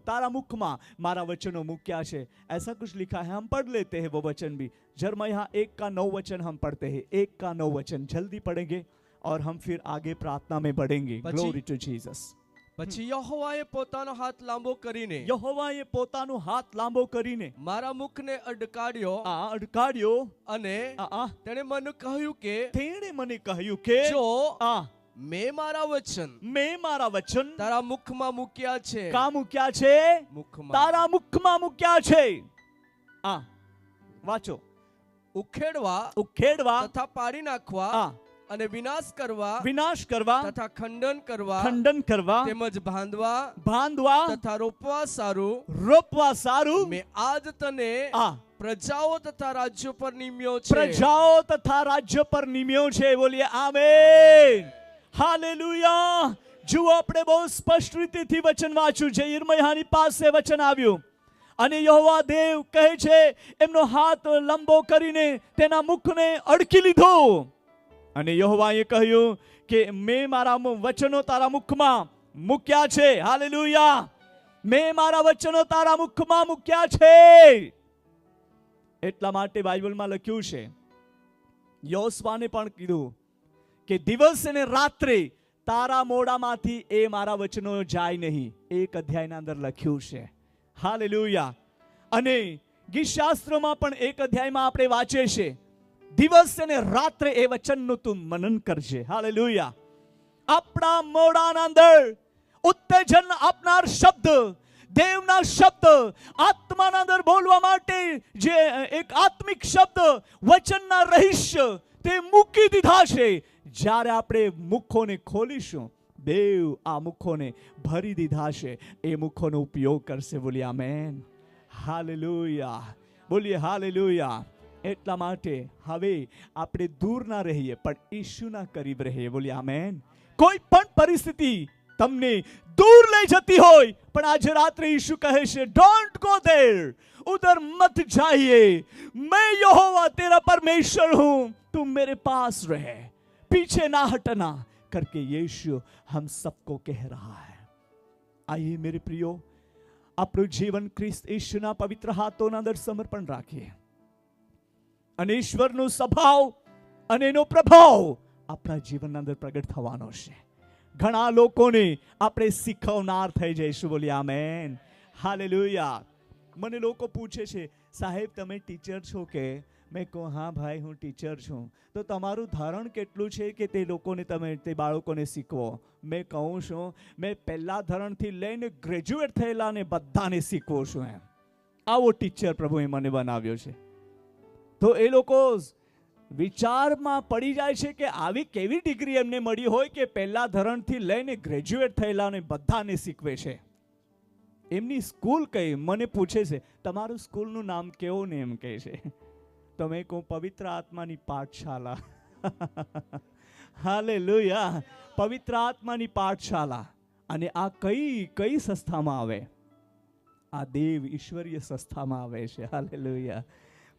तारा मुख में मारा वचनों मुक्या है. ऐसा कुछ लिखा है, हम पढ़ लेते हैं वो वचन भी. जरमया 1 का 9 वचन हम पढ़ते हैं. 1 का 9 वचन जल्दी पढ़ेंगे और हम फिर आगे प्रार्थना में बढ़ेंगे. Glory to Jesus. પછી યહોવાએ પોતાનો હાથ લાંબો કરીને, યહોવાએ પોતાનો હાથ લાંબો કરીને મારા મુખને અડકાડ્યો, અડકાડ્યો અને તેણે મને કહ્યું કે જો મેં મારા વચન તારા મુખમાં મૂક્યા છે. કા મૂક્યા છે? મુખમાં. તારા મુખમાં મૂક્યા છે. વાંચો. ઉખેડવા તથા પાડી નાખવા અને વિનાશ કરવા તથા ખંડન કરવા તેમજ બાંધવા તથા રોપવા સારું મેં આજ તને પ્રજાઓ તથા રાજ્યો પર નિમ્યો છે. પ્રજાઓ તથા રાજ્યો પર નિમ્યો છે. બોલીએ આમેન. હાલેલુયા. જુઓ, આપણે બહુ સ્પષ્ટ રીતેથી વચન વાંચ્યું છે. યિર્મયાની પાસે વચન આવ્યું અને યહોવા દેવ કહે છે, એમનો હાથ લંબો કરીને તેના મુખને અડકી લીધો અને યહોવાએ કહ્યું કે મેં મારા વચનો તારા મુખમાં મૂક્યા છે. હાલેલુયા. મેં મારા વચનો તારા મુખમાં મૂક્યા છે. એટલા માટે બાઇબલમાં લખ્યું છે, યોસવાને પણ કીધું કે દિવસ અને રાત્રે તારા મોઢામાંથી એ મારા વચનો જાય નહીં. 1 અધ્યાયના અંદર લખ્યું છે. હાલેલુયા. અને ગીતશાસ્ત્રોમાં પણ 1 અધ્યાયમાં આપણે વાંચે છે, દિવસ અને રાત્રે એ વચનનું તું મનન કરજે. હાલેલુયા. આપણા મોઢાના અંદર ઉત્તેજન આપનાર શબ્દ, દેવના શબ્દ, આત્માના અંદર બોલવા માટે જે એક આત્મિક શબ્દ, વચનના રહસ્ય તે મૂકી દીધા છે. જ્યારે આપણે મુખોને ખોલીશું, દેવ આ મુખોને ભરી દીધા છે. એ મુખોનો ઉપયોગ કરશે. બોલીએ આમેન. હાલેલુયા. બોલીએ હાલેલુયા. એટલા માટે હવે આપણે દૂર ના રહીએ, પણ ઈશુના કરીબ રહીએ. બોલીએ આમેન. કોઈ પણ પરિસ્થિતિ તમને दूर ले जाती હોય, પણ આજે રાત્રે ઈશુ કહે છે, डोंट गो देयर, उधर मत जाइए, मैं यहोवा तेरा परमेश्वर हूं, तुम मेरे पास रहे, पीछे ना हटना करके यीशु हम सबको कह रहा है. आइए मेरे प्रियो, આપણું જીવન ખ્રિસ્ત ઈશુના પવિત્ર હાથોના અંદર સમર્પણ રાખીએ અને ઈશ્વરનો સ્વભાવ અને એનો પ્રભાવ આપણા જીવનના અંદર પ્રગટ થવાનો છે. ઘણા લોકોને આપણે શીખવનાર થઈ જઈશું. બોલીએ આમેન. હાલેલુયા. મને લોકો પૂછે છે, સાહેબ તમે ટીચર છો કે? મેં કહું હા ભાઈ હું ટીચર છું. તો તમારું ધારણ કેટલું છે કે તે લોકોને તમે તે બાળકોને શીખવો? મેં કહું છું, મેં પહેલા ધોરણથી લઈને ગ્રેજ્યુએટ થયેલાને બધાને શીખવું છું. એમ આવો ટીચર પ્રભુએ મને બનાવ્યો છે. તો એ લોકો વિચારમાં પડી જાય છે કે આવી કેવી ડિગ્રી એમને મળી હોય કે પહેલા ધોરણથી લઈને ગ્રેજ્યુએટ થયેલાને બધાને શીખવે છે. એમની સ્કૂલ કઈ? મને પૂછે છે તમારું સ્કૂલનું નામ કેવું ને એમ કહે છે. તો મેં કહું પવિત્ર આત્માની પાઠશાલા. હાલેલુયા. પવિત્ર આત્માની પાઠશાલા. અને આ કઈ સંસ્થામાં આવે? આ દેવ ઈશ્વરીય સંસ્થામાં આવે છે. હાલેલુયા.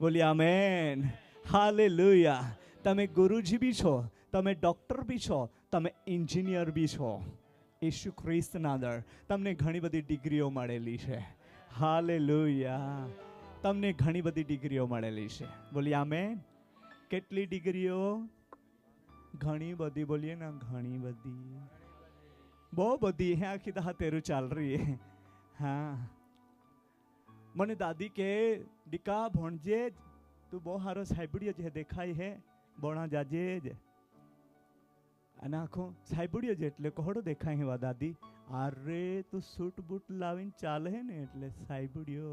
બોલીએ આમેન. હાલેલુયા. તમે ગુરુજી બી છો, તમે ડોક્ટર બી છો, તમે એન્જિનિયર બી છો. ઈસુ ખ્રિસ્તના અંદર તમને ઘણી બધી ડિગ્રીઓ મળેલી છે. હાલેલુયા. તમને ઘણી બધી ડિગ્રીઓ મળેલી છે. બોલીએ આમેન. કેટલી ડિગ્રીઓ? ઘણી બધી. બોલીએ ના ઘણી બધી, બહુ બધી હે. આખી દા તેરું ચાલ રહી હે. હા, મને દાદી કે દીકા ભણજે, તું બહુ સારો સાહેબડીઓ છે દેખાય હે, બોણા જાજે જ. અને આખો સાહેબડીઓ જ એટલે કોહડો દેખાય હે વા દાદી? અરે તું સૂટ બૂટ લાવીને ચાલે है ને એટલે साइबड़ियो.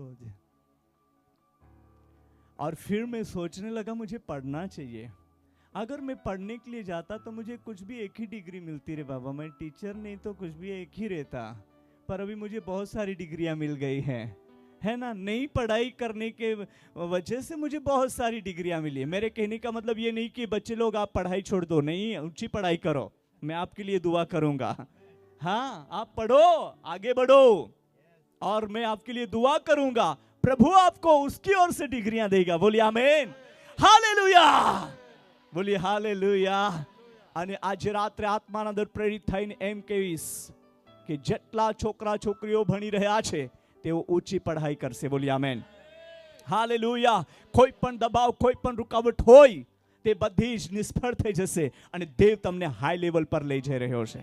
और फिर मैं सोचने लगा मुझे पढ़ना चाहिए. अगर मैं पढ़ने के लिए जाता तो मुझे कुछ भी एक ही डिग्री मिलती रे बाबा. मैं टीचर नहीं तो कुछ भी एक ही रहता. पर अभी मुझे बहुत सारी डिग्रियां मिल गई हैं, है ना. नई पढ़ाई करने के वजह से मुझे बहुत सारी डिग्रियां मिली है. मेरे कहने का मतलब ये नहीं कि बच्चे लोग आप पढ़ाई छोड़ दो. नहीं, ऊंची पढ़ाई करो. मैं आपके लिए दुआ करूंगा. हाँ, आप पढ़ो, आगे बढ़ो, और मैं आपके लिए दुआ करूंगा. प्रभु आपको उसकी ओर से डिग्रियां देगा. बोलिए आमेन. हालेलुया. बोलिए हालेलुया. અને આજે રાત્રે આત્માના અંદર પ્રેરિત થઈને એમ કહીશ કે જેટલા છોકરા છોકરીઓ ભણી રહ્યા છે તેઓ ઊંચી પઢાઈ કરશે. બોલીએ આમેન. હાલેલુયા. કોઈ પણ દબાવ, કોઈ પણ રૂકાવટ હોય તે બધી જ નિષ્ફળ થઈ જશે અને દેવ તમને હાઈ લેવલ પર લઈ જઈ રહ્યો છે.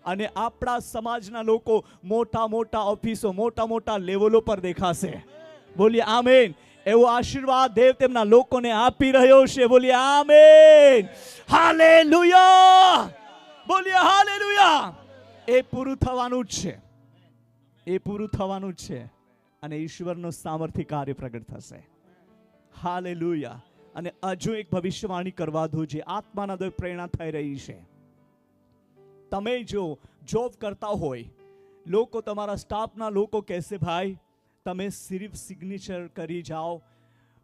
અને આપણા સમાજના લોકો મોટા મોટા ઓફિસો, મોટા મોટા લેવલો પર દેખાશે. બોલીએ આમેન. એવો આશીર્વાદ દેવ તેમના લોકોને આપી રહ્યો છે. બોલીએ આમેન. હાલેલુયા. બોલીએ હાલેલુયા. એ પૂરું થવાનું જ છે. એ પૂરું થવાનું જ છે અને ઈશ્વરનો સામર્થ્ય કાર્ય પ્રગટ થશે. હાલેલુયા. અને હજુ એક ભવિષ્યવાણી કરવા દો જે આત્માના અંદર પ્રેરણા થઈ રહી છે. તમે જો જોબ કરતા હોય, લોકો તમારા સ્ટાફના લોકો કહેશે ભાઈ તમે સિર્ફ સિગ્નેચર કરી જાઓ,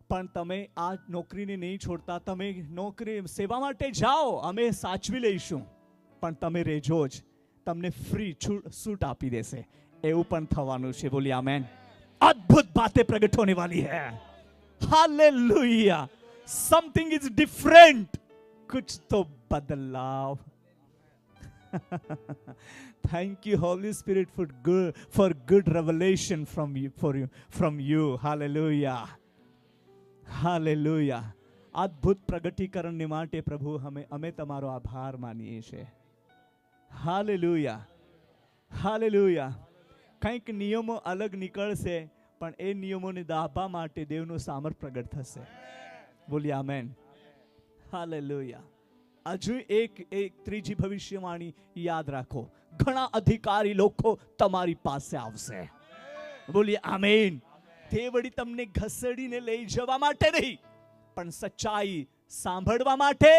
પણ તમે આ નોકરીને નહીં છોડતા. તમે નોકરી સેવા માટે જાઓ, અમે સાચવી લઈશું, પણ તમે રહેજો જ. તમને ફ્રી છૂટ આપી દેશે. એવું પણ થવાનું છે. બોલી આમેન. અદ્ભુત બાतें प्रकट होने वाली है. हालेलुया. Something is different. कुछ तो बदलाव. Thank you, Holy Spirit, for good revelation from you. Hallelujah. Hallelujah. અદ્ભુત પ્રગટીકરણને માટે પ્રભુ અમે તમારો આભાર માનીએ છીએ. Hallelujah, hallelujah. કંઈક નિયમો અલગ નીકળશે, પણ એ નિયમોને દાબવા માટે દેવનું સામર્થ પ્રગટ થશે. બોલીએ આમેન. હાલેલુયા. હજુ એક ત્રીજી ભવિષ્યવાણી યાદ રાખો. ઘણા અધિકારી લોકો તમારી પાસે આવશે. બોલીએ આમેન. તે વળી તમને ઘસડીને લઈ જવા માટે નહીં, પણ સચ્ચાઈ સાંભળવા માટે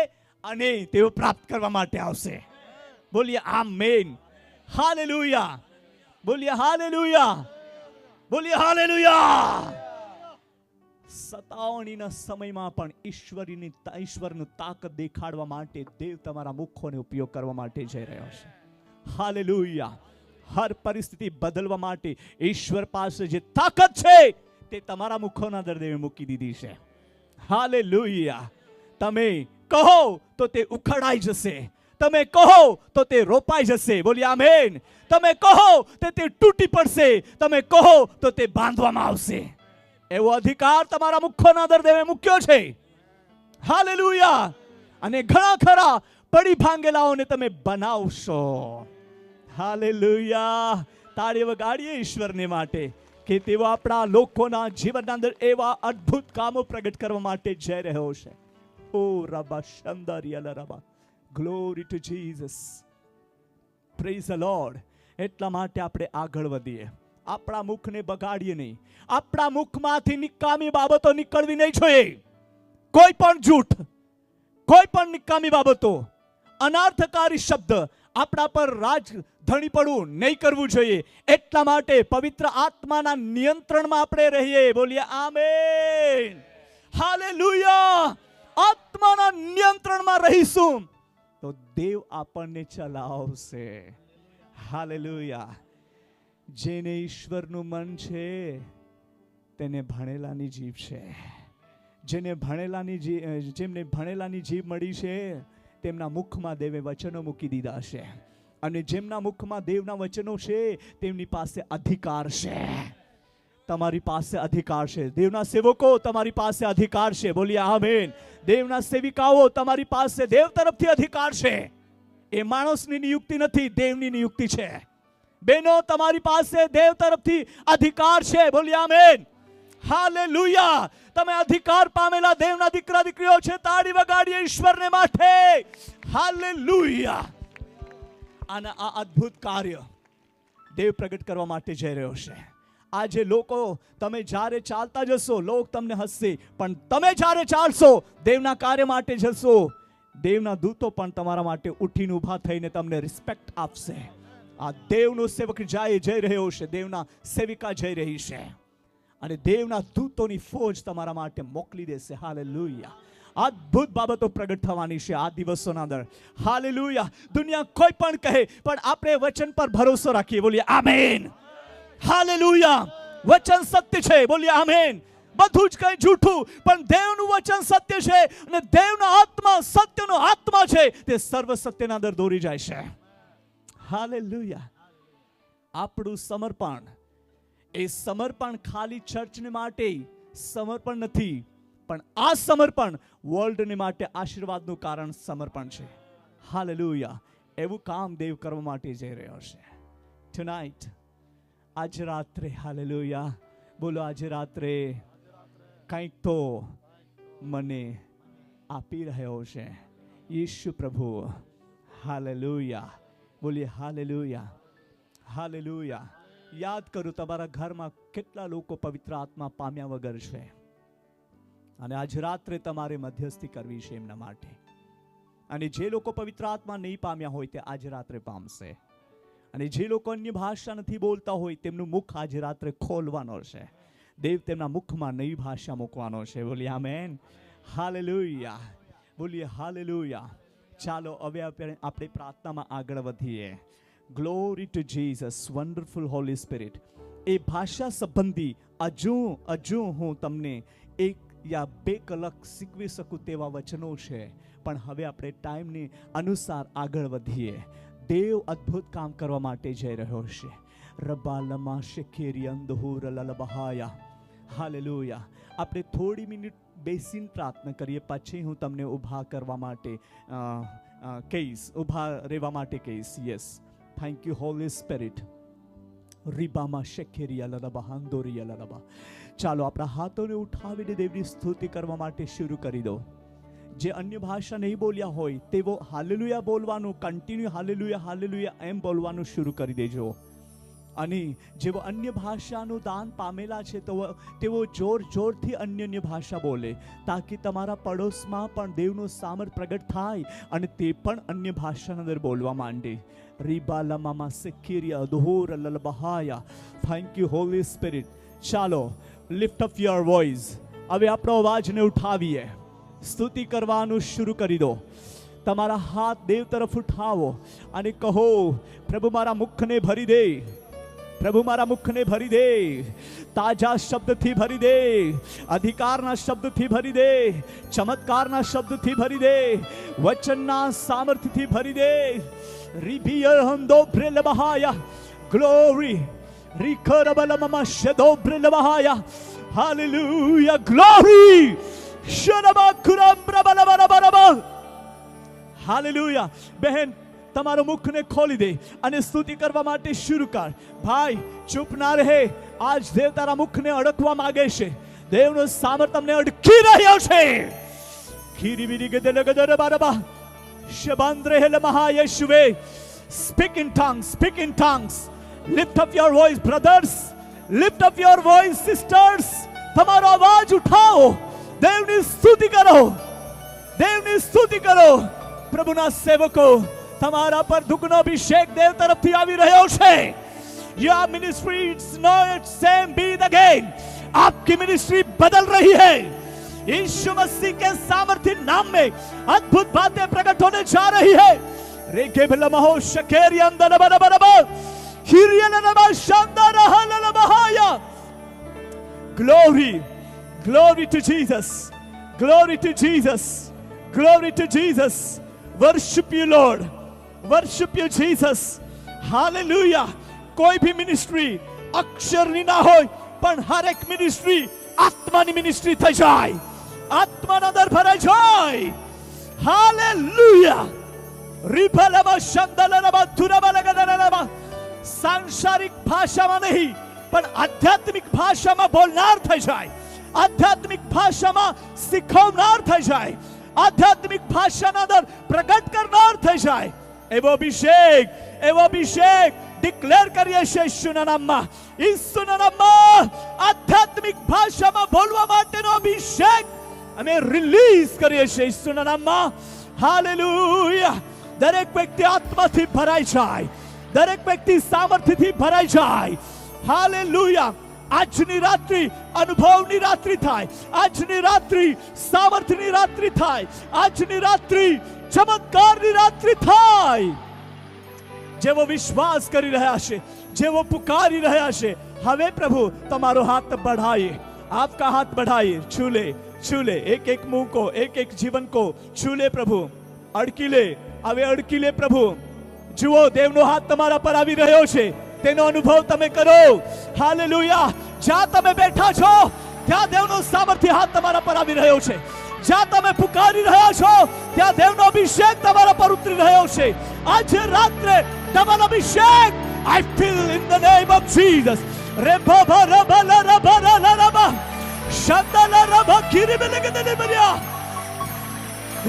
અને તેઓ પ્રાપ્ત કરવા માટે આવશે. બોલીએ આમેન. હાલેલુયા. બોલીએ હાલેલુયા. બોલીએ હાલેલુયા. સતાવણીના સમયમાં પણ ઈશ્વરનું તાકાત દેખાડવા માટે દેવ તમારા મુખોને ઉપયોગ કરવા માટે જઈ રહ્યો છે. હાલેલુયા. હર પરિસ્થિતિ બદલવા માટે ઈશ્વર પાસે જે તાકાત છે તે તમારા મુખોના અંદર દેવે મૂકી દીધી છે. હાલેલુયા. તમે કહો તો તે ઉખડાઈ જશે. તમે કહો તો તે રોપાઈ જશે. બોલી આમેન. તમે કહો તો તે તૂટી પડશે. તમે કહો તો તે બાંધવામાં આવશે. એવો અધિકાર તમારા મુખોના અંદર દેવે મૂક્યો છે. હાલેલુયા. અને ઘણા ખરા પડી ભાંગેલાઓને તમે બનાવશો. હાલેલુયા. તાળી વગાડીએ ઈશ્વરને માટે કે તેઓ આપણા લોકોના જીવનના અંદર એવા અદ્ભુત કામો પ્રગટ કરવા માટે જઈ રહ્યો છે. ઓ રબા શંદરિયા રબા. Glory to Jesus. Praise the Lord. એટલા માટે આપણે આગળ વધીએ. આપણા મુખને બગાડીએ નહીં. આપણા મુખમાંથી નિકામી બાબતો નીકળવી નહીં જોઈએ. કોઈ પણ જૂઠ, કોઈ પણ નિકામી બાબતો, અનાર્થકારી શબ્દ આપણા પર રાજધણી પડવું નહીં કરવું જોઈએ. એટલા માટે પવિત્ર આત્માના નિયંત્રણમાં આપણે રહીએ. બોલીએ આમેન. હાલેલુયા. આત્માના નિયંત્રણમાં રહીશું તો દેવ આપણને ચલાવશે. હાલેલુયા. જેને ઈશ્વરનું મન છે તેને ભણેલાની જીભ છે. જેમને ભણેલાની જીભ મળી છે તેમના મુખમાં દેવે વચનો મૂકી દીધા છે. અને જેમના મુખમાં દેવના વચનો છે તેમની પાસે અધિકાર છે. તમારી પાસે અધિકાર છે. દેવના સેવકો તમારી પાસે અધિકાર છે. બોલીએ આમેન. દેવના સેવિકાઓ તમારી પાસે દેવ તરફથી અધિકાર છે. એ માણસની નિયુક્તિ નથી, દેવની નિયુક્તિ છે. બહેનો તમારી પાસે દેવ તરફથી અધિકાર છે. બોલીએ આમેન. હાલેલુયા. તમે અધિકાર પામેલા દેવના દીકરા દીકરીઓ છે. તાળી વગાડીએ ઈશ્વરને માટે. હાલેલુયા. અને આ અદ્ભુત કાર્ય દેવ પ્રગટ કરવા માટે જઈ રહ્યો છે. આજે લોકો, તમે જ્યારે ચાલતા જશો લોક તમને હસશે, પણ તમે જ્યારે ચાલશો દેવના કાર્ય માટે જશો, દેવના દૂતો પણ તમારા માટે ઉઠીને ઊભા થઈને તમને રિસ્પેક્ટ આપશે. આ દેવનો સેવક જઈ રહ્યો છે. દેવના સેવિકા જઈ રહી છે. અને દેવના દૂતોની ફોજ તમારા માટે મોકલી દેશે. હાલેલુયા. અદ્ભુત બાબતો પ્રગટ થવાની છે આ દિવસોના અંદર. હાલેલુયા. દુનિયા કોઈ પણ કહે, પણ આપણે વચન પર ભરોસો રાખીએ. બોલીએ આમેન. હાલેલુયા. વચન સત્ય છે. બોલીએ આમેન. બધું જ કંઈ જૂઠું, પણ દેવનું વચન સત્ય છે. અને દેવનો આત્મા સત્યનો આત્મા છે. તે સર્વ સત્યના અંદર દોરી જાય છે. હાલેલુયા. આપણું સમર્પણ, એ સમર્પણ ખાલી ચર્ચને માટે સમર્પણ નથી, પણ આ સમર્પણ વર્લ્ડને માટે આશીર્વાદનું કારણ સમર્પણ છે. હાલેલુયા. એવું કામ દેવ કરવા માટે જઈ રહ્યો છે. ટુનાઇટ, આજે રાત્રે. હાલેલુયા. બોલો આજે રાત્રે કંઈક તો મને આપી રહ્યો છે ઈસુ પ્રભુ. હાલેલુયા. બોલીએ હાલેલુયા. હાલેલુયા. યાદ કરું તમારા ઘરમાં કેટલા લોકો પવિત્ર આત્મા પામ્યા વગર છે, અને આજ રાત્રે તમારે મધ્યસ્થી કરવી છે એમના માટે. અને જે લોકો પવિત્ર આત્મા નહીં પામ્યા હોય તે આજે રાત્રે પામશે. અને જે લોકો અન્ય ભાષા નથી બોલતા હોય તેમનું મુખ આજે રાત્રે ખોલવાનો છે. દેવ તેમના મુખમાં નવી ભાષા મૂકવાનો છે. બોલીએ આમેન. હાલેલુયા. બોલીએ હાલેલુયા. ચાલો હવે આપણે પ્રાર્થનામાં આગળ વધીએ. Glory to Jesus. Wonderful Holy Spirit. એ ભાષા સંબંધી હજુ હું તમને 1 યા 2 કલાક શીખવી શકું તેવા વચનો છે, પણ હવે આપણે ટાઈમની અનુસાર આગળ વધીએ. દેવ અદ્ભુત કામ કરવા માટે જઈ રહ્યો છે. રબાલમા શેખેરી અંદહુર લલબહાયા. હાલેલુયા. આપણે થોડી મિનિટ બેસીને પ્રાર્થના કરીએ, પછી હું તમને ઊભા કરવા માટે કહીશ, ઊભા રહેવા માટે કહીશ. Yes, thank you Holy Spirit. રીબામાં શેખેરિયા લલબા અંદોરિયા લલબા. ચાલો આપણા હાથોને ઉઠાવીને દેવની સ્તુતિ કરવા માટે શરૂ કરી દો. જે અન્ય ભાષા નહીં બોલ્યા હોય તેઓ હાલેલુયા બોલવાનું, કન્ટિન્યુ હાલેલુયા હાલેલુયા એમ બોલવાનું શરૂ કરી દેજો. અને જેઓ અન્ય ભાષાનું દાન પામેલા છે તેઓ જોર જોરથી અન્ય ભાષા બોલે, તાકી તમારા પડોશમાં પણ દેવનું સામર્થ્ય પ્રગટ થાય અને તે પણ અન્ય ભાષાના અંદર બોલવા માંડે. રીબાલામામાં સિકિરિયા દુહુર લલબહાયા. Thank you Holy Spirit. ચાલો લિફ્ટ અપ યોર વોઇસ. હવે આપણો અવાજને ઉઠાવીએ, સ્તુતિ કરવાનું શરૂ કરી દો. તમારા હાથ દેવ તરફ ઉઠાવો અને કહો, પ્રભુ મારા મુખને ભરી દે, પ્રભુ મારા મુખને ભરી દે, તાજા શબ્દથી ભરી દે, અધિકારના શબ્દથી ભરી દે, ચમત્કારના શબ્દથી ભરી દે, વચનના સામર્થ્યથી ભરી દે. રીબિયહંદો બ્રેલબહાયા. ગ્લોરી રીખરબલમમા શદો બ્રેલબહાયા. હાલેલુયા. ગ્લોરી શરબા કુરમ બ્રબલબરબરબ. હાલેલુયા. બહેન, તમારું મુખને ખોલી દે અને સ્તુતિ કરવા માટે શરૂ કર. ભાઈ, ચૂપ ના રહે. આજ દેવ તારા મુખને અડકવા માંગે છે. દેવનો સામર્થ્ય તમને અડકી રહ્યો છે. ખીરી બીરી ગદલ ગદર બારબા શબાંદ્રે હેલ મહાયેશુવે. Speak in tongues, speak in tongues. Lift up your voice brothers, lift up your voice sisters. તમારો અવાજ ઉઠાવો, દેવની સ્તુતિ કરો, દેવની સ્તુતિ કરો. પ્રભુના સેવકો, તમારા પર દુઃખનો અભિષેક દેવ તરફથી આવી રહ્યો છે. Your ministry is not same be again. आपकी मिनिस्ट्री बदल रही है. यीशु मसीह के सामर्थ्य नाम में अद्भुत बातें प्रकट होने जा रही है. रेके बिलमहो शकेरी अंदर बरबरब हिरियलनबा शांदार हललबहाया. Glory, glory to Jesus, glory to Jesus, glory to Jesus. Worship you Lord, worship you Jesus. Hallelujah. કોઈ ભી મિનિસ્ટ્રી અક્ષરની ના હોય, પણ હર એક મિનિસ્ટ્રી આત્માની મિનિસ્ટ્રી થઈ જાય, આત્માના અંદર ભરાઈ જાય. હાલેલુયા. રીફલબા શંદલબા ધુરબલગદલબા. સાંસારિક ભાષામાં નહીં, પણ આધ્યાત્મિક ભાષામાં બોલનાર થઈ જાય, આધ્યાત્મિક ભાષામાં શીખવનાર થઈ જાય, આધ્યાત્મિક ભાષાના અંદર પ્રગટ કરનાર થઈ જાય. એવો અભિષેક, એવો અભિષેક ડિક્લેર કરીએ છીએ ઈસુના નામમાં. ઈસુના નામમાં આધ્યાત્મિક ભાષામાં બોલવા માટેનો અભિષેક અમે રિલીઝ કરીએ છીએ ઈસુના નામમાં. હાલેલુયા. દરેક વ્યક્તિ આત્માથી ભરાઈ જાય, દરેક વ્યક્તિ સામર્થ્યથી ભરાઈ જાય. હાલેલુયા. આજની રાત્રિ અનુભવની રાત્રિ થાય, આજની રાત્રિ સામર્થ્યની રાત્રિ થાય, આજની રાત્રિ ચમત્કારની રાત્રિ થાય. જેવો વિશ્વાસ કરી રહ્યા છે, જેવો પુકારી રહ્યા છે, હવે પ્રભુ તમારો હાથ बढ़ाइए, आपका हाथ बढ़ाइए. छू ले, छू ले. एक एक मुंह को, एक एक जीवन को छू ले प्रभु. अड़की ले, હવે અડકી લે પ્રભુ. જુઓ, દેવનો હાથ તમારા પર આવી રહ્યો છે, તેનો અનુભવ તમે કરો. હાલેલુયા. જ્યાં તમે બેઠા છો ત્યાં દેવનો સામર્થ્ય હાથ તમારા પર આવી રહ્યો છે. જ્યાં તમે પુકારી રહ્યા છો ત્યાં દેવનો અભિષેક તમારા પર ઉતરી રહ્યો છે. આજે રાત્રે double Abhishek I feel in the name of Jesus. રેબા રબા રબા રબા શંદલા રબા કિરીબેલગદનેબરિયા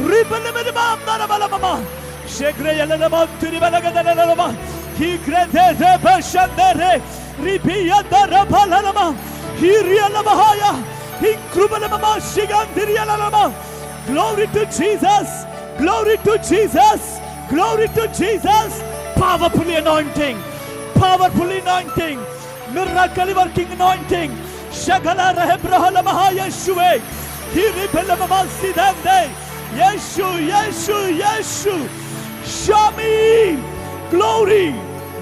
રિબેલમેબા અમદારબલમમા શેગ્રેયલનમા તિરીબેલગદનેલમા Higrede rebe shandere ribiya rabalama hiriyalamahaya hikrubalama shigandiriyalamama. Glory to Jesus, glory to Jesus, glory to Jesus. Powerfully anointing, powerfully anointing, miracle working anointing. Shagala rehebrahalamaha Yeshua hiribelamama sidande Yeshu Yeshu Yeshu. Show me glory.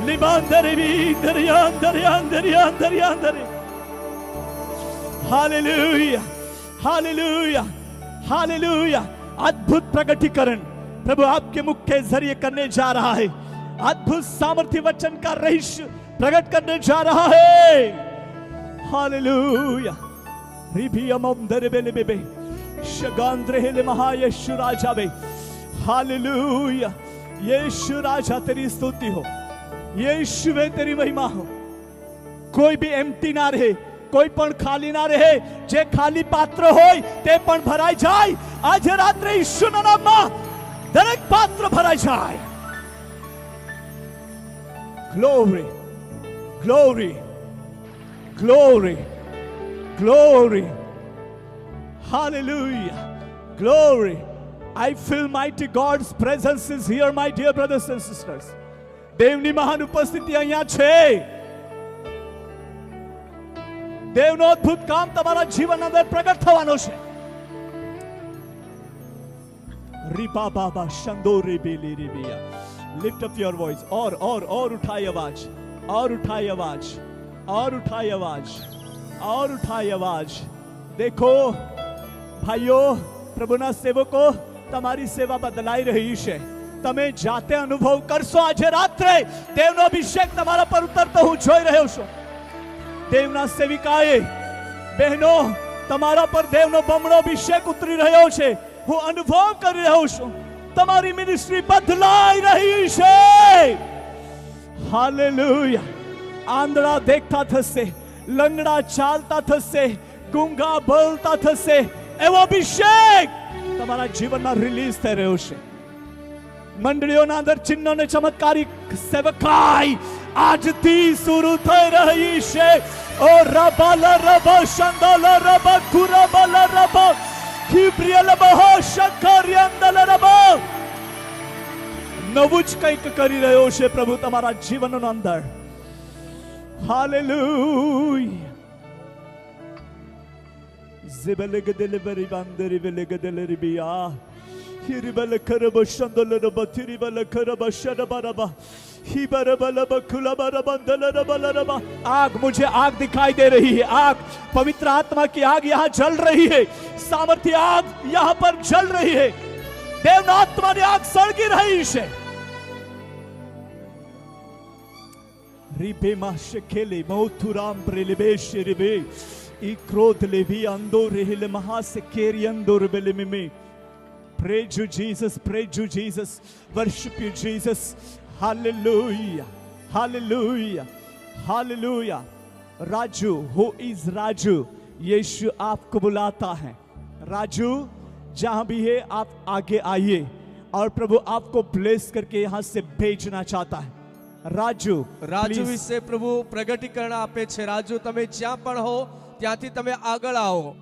Libandere bindere yandere yandere yandere yandere. Hallelujah, hallelujah, hallelujah. अद्भुत प्रकटीकरण प्रभु आपके मुख के जरिए करने जा रहा है. अद्भुत सामर्थ्य वचन का रहस्य प्रकट करने जा रहा है। हालेलुया। रिभियमम दरबेलेबे शगांद्रेले महायशु राजा बे। हालेलुया। यीशु राजा तेरी स्तुति हो, यीशु वे तेरी महिमा हो। कोई भी एम्प्टी ना रहे, कोई पण खाली ना रहे। जे खाली पात्र होय ते पण भराई जाय। आज रात्रे यीशुના નામમાં દરેક પાત્ર ભરાઈ જાય। Glory, glory, glory, glory. Hallelujah. Glory. I feel mighty God's presence is here, my dear brothers and sisters. દેવની મહાન ઉપસ્થિતિ અહીંયા છે। દેવનો અદ્ભુત કામ તમારા જીવન અંદર પ્રગટ થવાનો છે। રીપા બાબા શંદોરે બેલી રીબિયા। Lift up your voice. और उठाई आवाज, और उठाई आवाज, और उठाई आवाज, और उठाई आवाज। देखो भाइयों, प्रभुना सेवको, તમારી સેવા બદલાઈ રહી છે। તમે જાતે અનુભવ કરશો। આજે રાત્રે દેવનો અભિષેક તમારા પર ઉતરતો હું જોઈ રહ્યો છું। દેવના સેવિકાએ બહેનો, તમારા પર દેવનો બમણો અભિષેક ઉતરી રહ્યો છે। હું અનુભવ કરી રહ્યો છું। તમારી મિનિસ્ટ્રી બદલાઈ રહી છે। હાલેલુયા। આંધળા દેખતા થશે, લંગડા ચાલતા થશે, ગૂંગા બોલતા થશે। એવો અભિષેક તમારા જીવનમાં રિલીઝ થઈ રહ્યો છે। મંડળીઓના અંદર ચિહ્નો ને ચમત્કારી સેવકાઈ આજથી શરૂ થઈ રહી છે। ઓ rubble rub શંદલ rub કુરબલ rub ખીબ્રિયલ બહો શકરિયંદલ rub. નવું જ કંઈક કરી રહ્યો છે પ્રભુ તમારા જીવનનો અંદર। Hallelujah. Zibelegedeliberi banderi velegedeleribiya. Hiribele karaba shandolaba tiribele karaba shadabaraba. हिबरबलब खुलबरबंदलरबलरबा। आग, मुझे आग दिखाई दे रही है। आग, पवित्र आत्मा की आग यहाँ जल रही है। सामर्थ्य आग यहाँ पर जल रही है। देव आत्मा ने आग सળગી રહી છે। रिबे माशकेले मौथुराम प्रेलिबेश रिबे ई क्रोध levy अंदो रेहले महासेकेरी अंदो रेबेलेमे। Praise you Jesus, praise you Jesus, worship you Jesus. Hallelujah, hallelujah, hallelujah. Raju, who is Raju? Yeshu आपको बुलाता है। राजू, जहां भी है आप आगे आइए और प्रभु आपको ब्लेस करके यहां से भेजना चाहता है। राजू વિશે પ્રભુ પ્રગટીકરણ આપે છે। રાજુ, તમે જ્યાં પણ હો ત્યાંથી તમે આગળ આવો,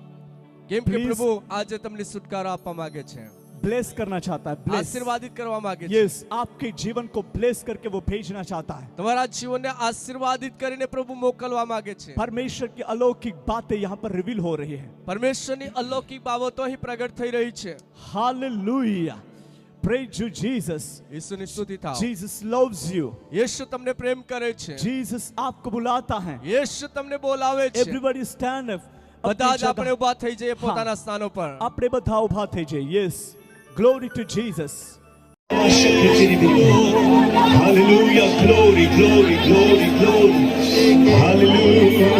કેમ કે પ્રભુ આજે તમને છુટકારો આપવા માંગે છે। ब्लेस करना चाहता है, आशीर्वादित करवा मांगे छे। यस, आपके जीवन को ब्लेस करके वो भेजना चाहता है। तुम्हारा जीवन ने आशीर्वादित કરીને પ્રભુ મોકલવા માંગે છે। परमेश्वर की अलौकिक बातें यहाँ पर रिवील हो रही है। परमेश्वરની अलौकिक બાબતો અહીં પ્રગટ થઈ રહી છે। Hallelujah, praise you Jesus. यीशुની સ્તુતિ થાઓ। Jesus loves you। यीशु તમને પ્રેમ કરે છે। जीसस आपको बुलाता है। यीशु તમને બોલાવે છે। everybody stand up। બધા જ આપણે ઊભા થઈ જઈએ પોતાના સ્થાનો પર। આપણે બધા ઊભા થઈ જઈએ। Yes, glory to Jesus. Hallelujah, glory, glory, glory, glory. Hallelujah.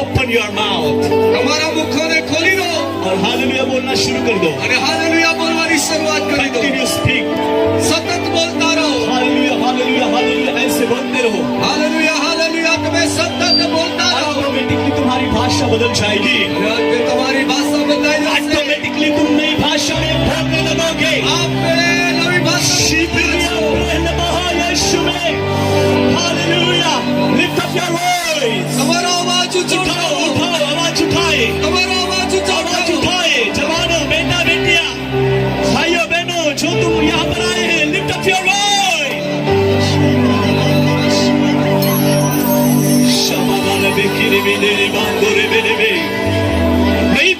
Open your mouth. हमारा मुखोने खोली दो और हालेलुया बोलना शुरू कर दो। अरे हालेलुया बोलने शुरुआत कर दो। Continue speak. सतत बोलता रहो। हालेलुया, हालेलुया, हालेलुया ऐसे बोलते रहो। हालेलुया, हालेलुया तुम्हें सतत बोलता रहो। ऑटोमेटिकली तुम्हारी भाषा बदल जाएगी। तुम्हारी भाषा बदल जाएगी। ऑटोमेटिकली तुम नई भाषा में बोलने लगोगे। आप नई भाषा यीशु में। Hallelujah, lift up your voice. हमारा आवाज उठाओ, उठाओ, आवाज उठाए। हमारा आवाज उठाओ, आवाज उठाए। जवानों, बेटा बेटियां, भाइयों बहनों, जो तुम यहाँ पर आए हैं, लिफ्ट अप योर वॉइस। शमाना बेकिरे बेले बांदोरे बेले बे। नई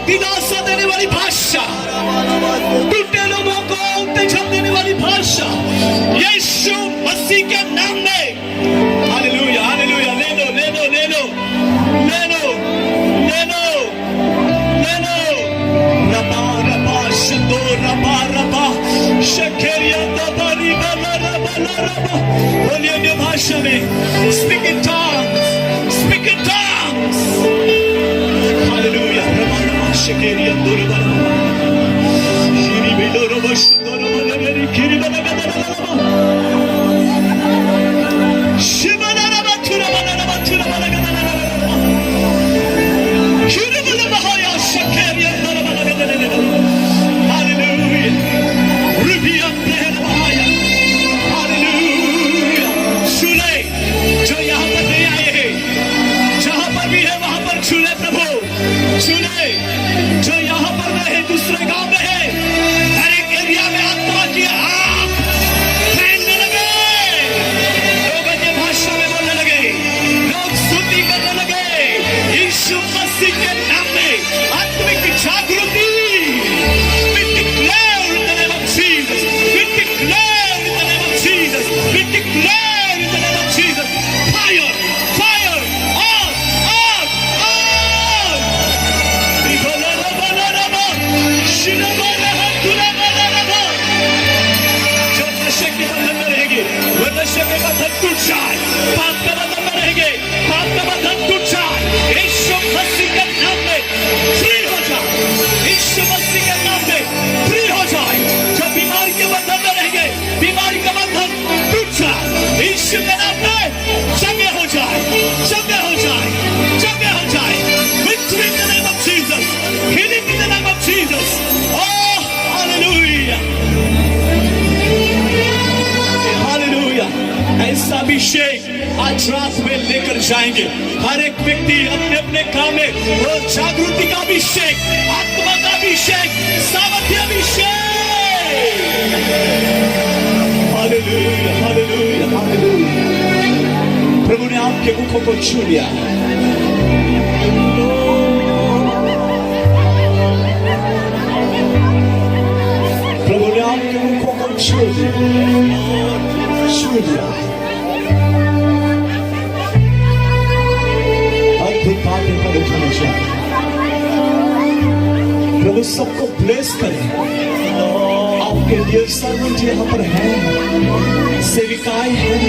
दिलासा देने वाली भाषा, टूटे लोगों को उत्तेजन देने वाली भाषा, यीशु मसीह के नाम में। Hallelujah, hallelujah. ले लो, ले लो, ले लो, ले लो, ले लो, ले लो। रबा रबा शंदो रबा रबा शकेरिया दबा रिबा रबा रबा। बोलिए अन्य भाषा में, speak in tongues, speak in tongues. Hallelujah. रबा रबा शकेरिया दो रबा खिरी बेलो रबा शंदो रबा लेरी खिरी बना बना रबा शिवना रबा थुरा बना रबा थुरा बना बना रबा खिरी बना बहाया शकेरिया दो रबा लगा दे। हालेलुया। रुबिया प्रेम बहाया। हालेलुया। सुने जो यहाँ पर नहीं आए हैं, जहाँ पर भी है वहाँ पर सुने प्रभु, सुने जो यहाँ पर रहे दूसरे गांव में है, हर एक एरिया में आत्मा की आग फैलने लगे, लोग अन्य भाषा में बोलने लगे, लोग स्तुति करने लगे। यीशु मसीह के नाम में आत्मिक जागृति। We declare in the name of Jesus. We declare in the name of Jesus. We declare in the name of Jesus. Fire, fire, on, on, on. Ribola raba raba, shilaba raba, tulaba raba. जो नशे के बंधन में रहेंगे, वो नशे के बंधन टूट जाए। पाप के बंधन में रहेंगे, पाप का बंधन टूट जाए। यीशु मसीह के नाम में फ्री हो जाए। यीशु मसीह के नाम में फ्री हो जाए। जो बीमारी के बंधन में रहेंगे, बीमारी का बंधन टूट जाए। यीशु के नाम में जगह हो जाए, जगह हो जाए, जगह हो जाए। Victory in the name of Jesus. Healing in the name of Jesus. Oh, hallelujah. Hallelujah. ऐसा अभिषेक आज रात में लेकर जाएंगे। हर एक व्यक्ति अपने अपने काम में वो जागृति का अभिषेक, आत्मा का अभिषेक, सामर्थ्य अभिषेक। Hallelujah, hallelujah, hallelujah. प्रभु ने आपके मुखों को छू लिया। प्रभु ने आपके मुखों को छू लिया, छू लिया। अद्भुत बातें पर उठाने चाहिए। प्रभु सबको ब्लेस करें। आपके लिए सर्वेंट यहाँ पर हैं, सेविकाएं हैं,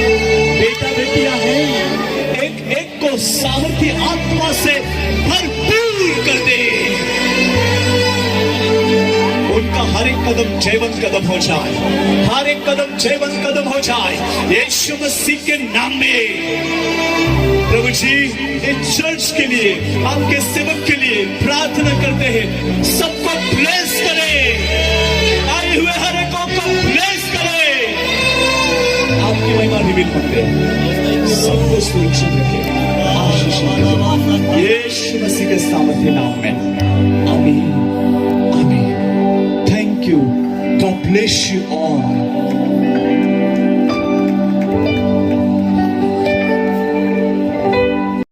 बेटा बेटियां हैं। एक एक को सामर्थ्य आत्मा से भरपूर कर दे। उनका हर एक कदम जीवन कदम हो जाए, हर एक कदम जीवन कदम हो जाए। यीशु मसीह के नाम में प्रभु जी इस चर्च के लिए, आपके सेवक के लिए प्रार्थना करते हैं। सबको ब्लेस करें, आए हुए हर एक को ब्लेस करें। आपकी महिमा रिवील करते हैं, सबको सुरक्षित रखें, आशीष दें। यीशु मसीह के सामर्थ्य नाम में आमीन, आमीन। Thank you. God bless you all.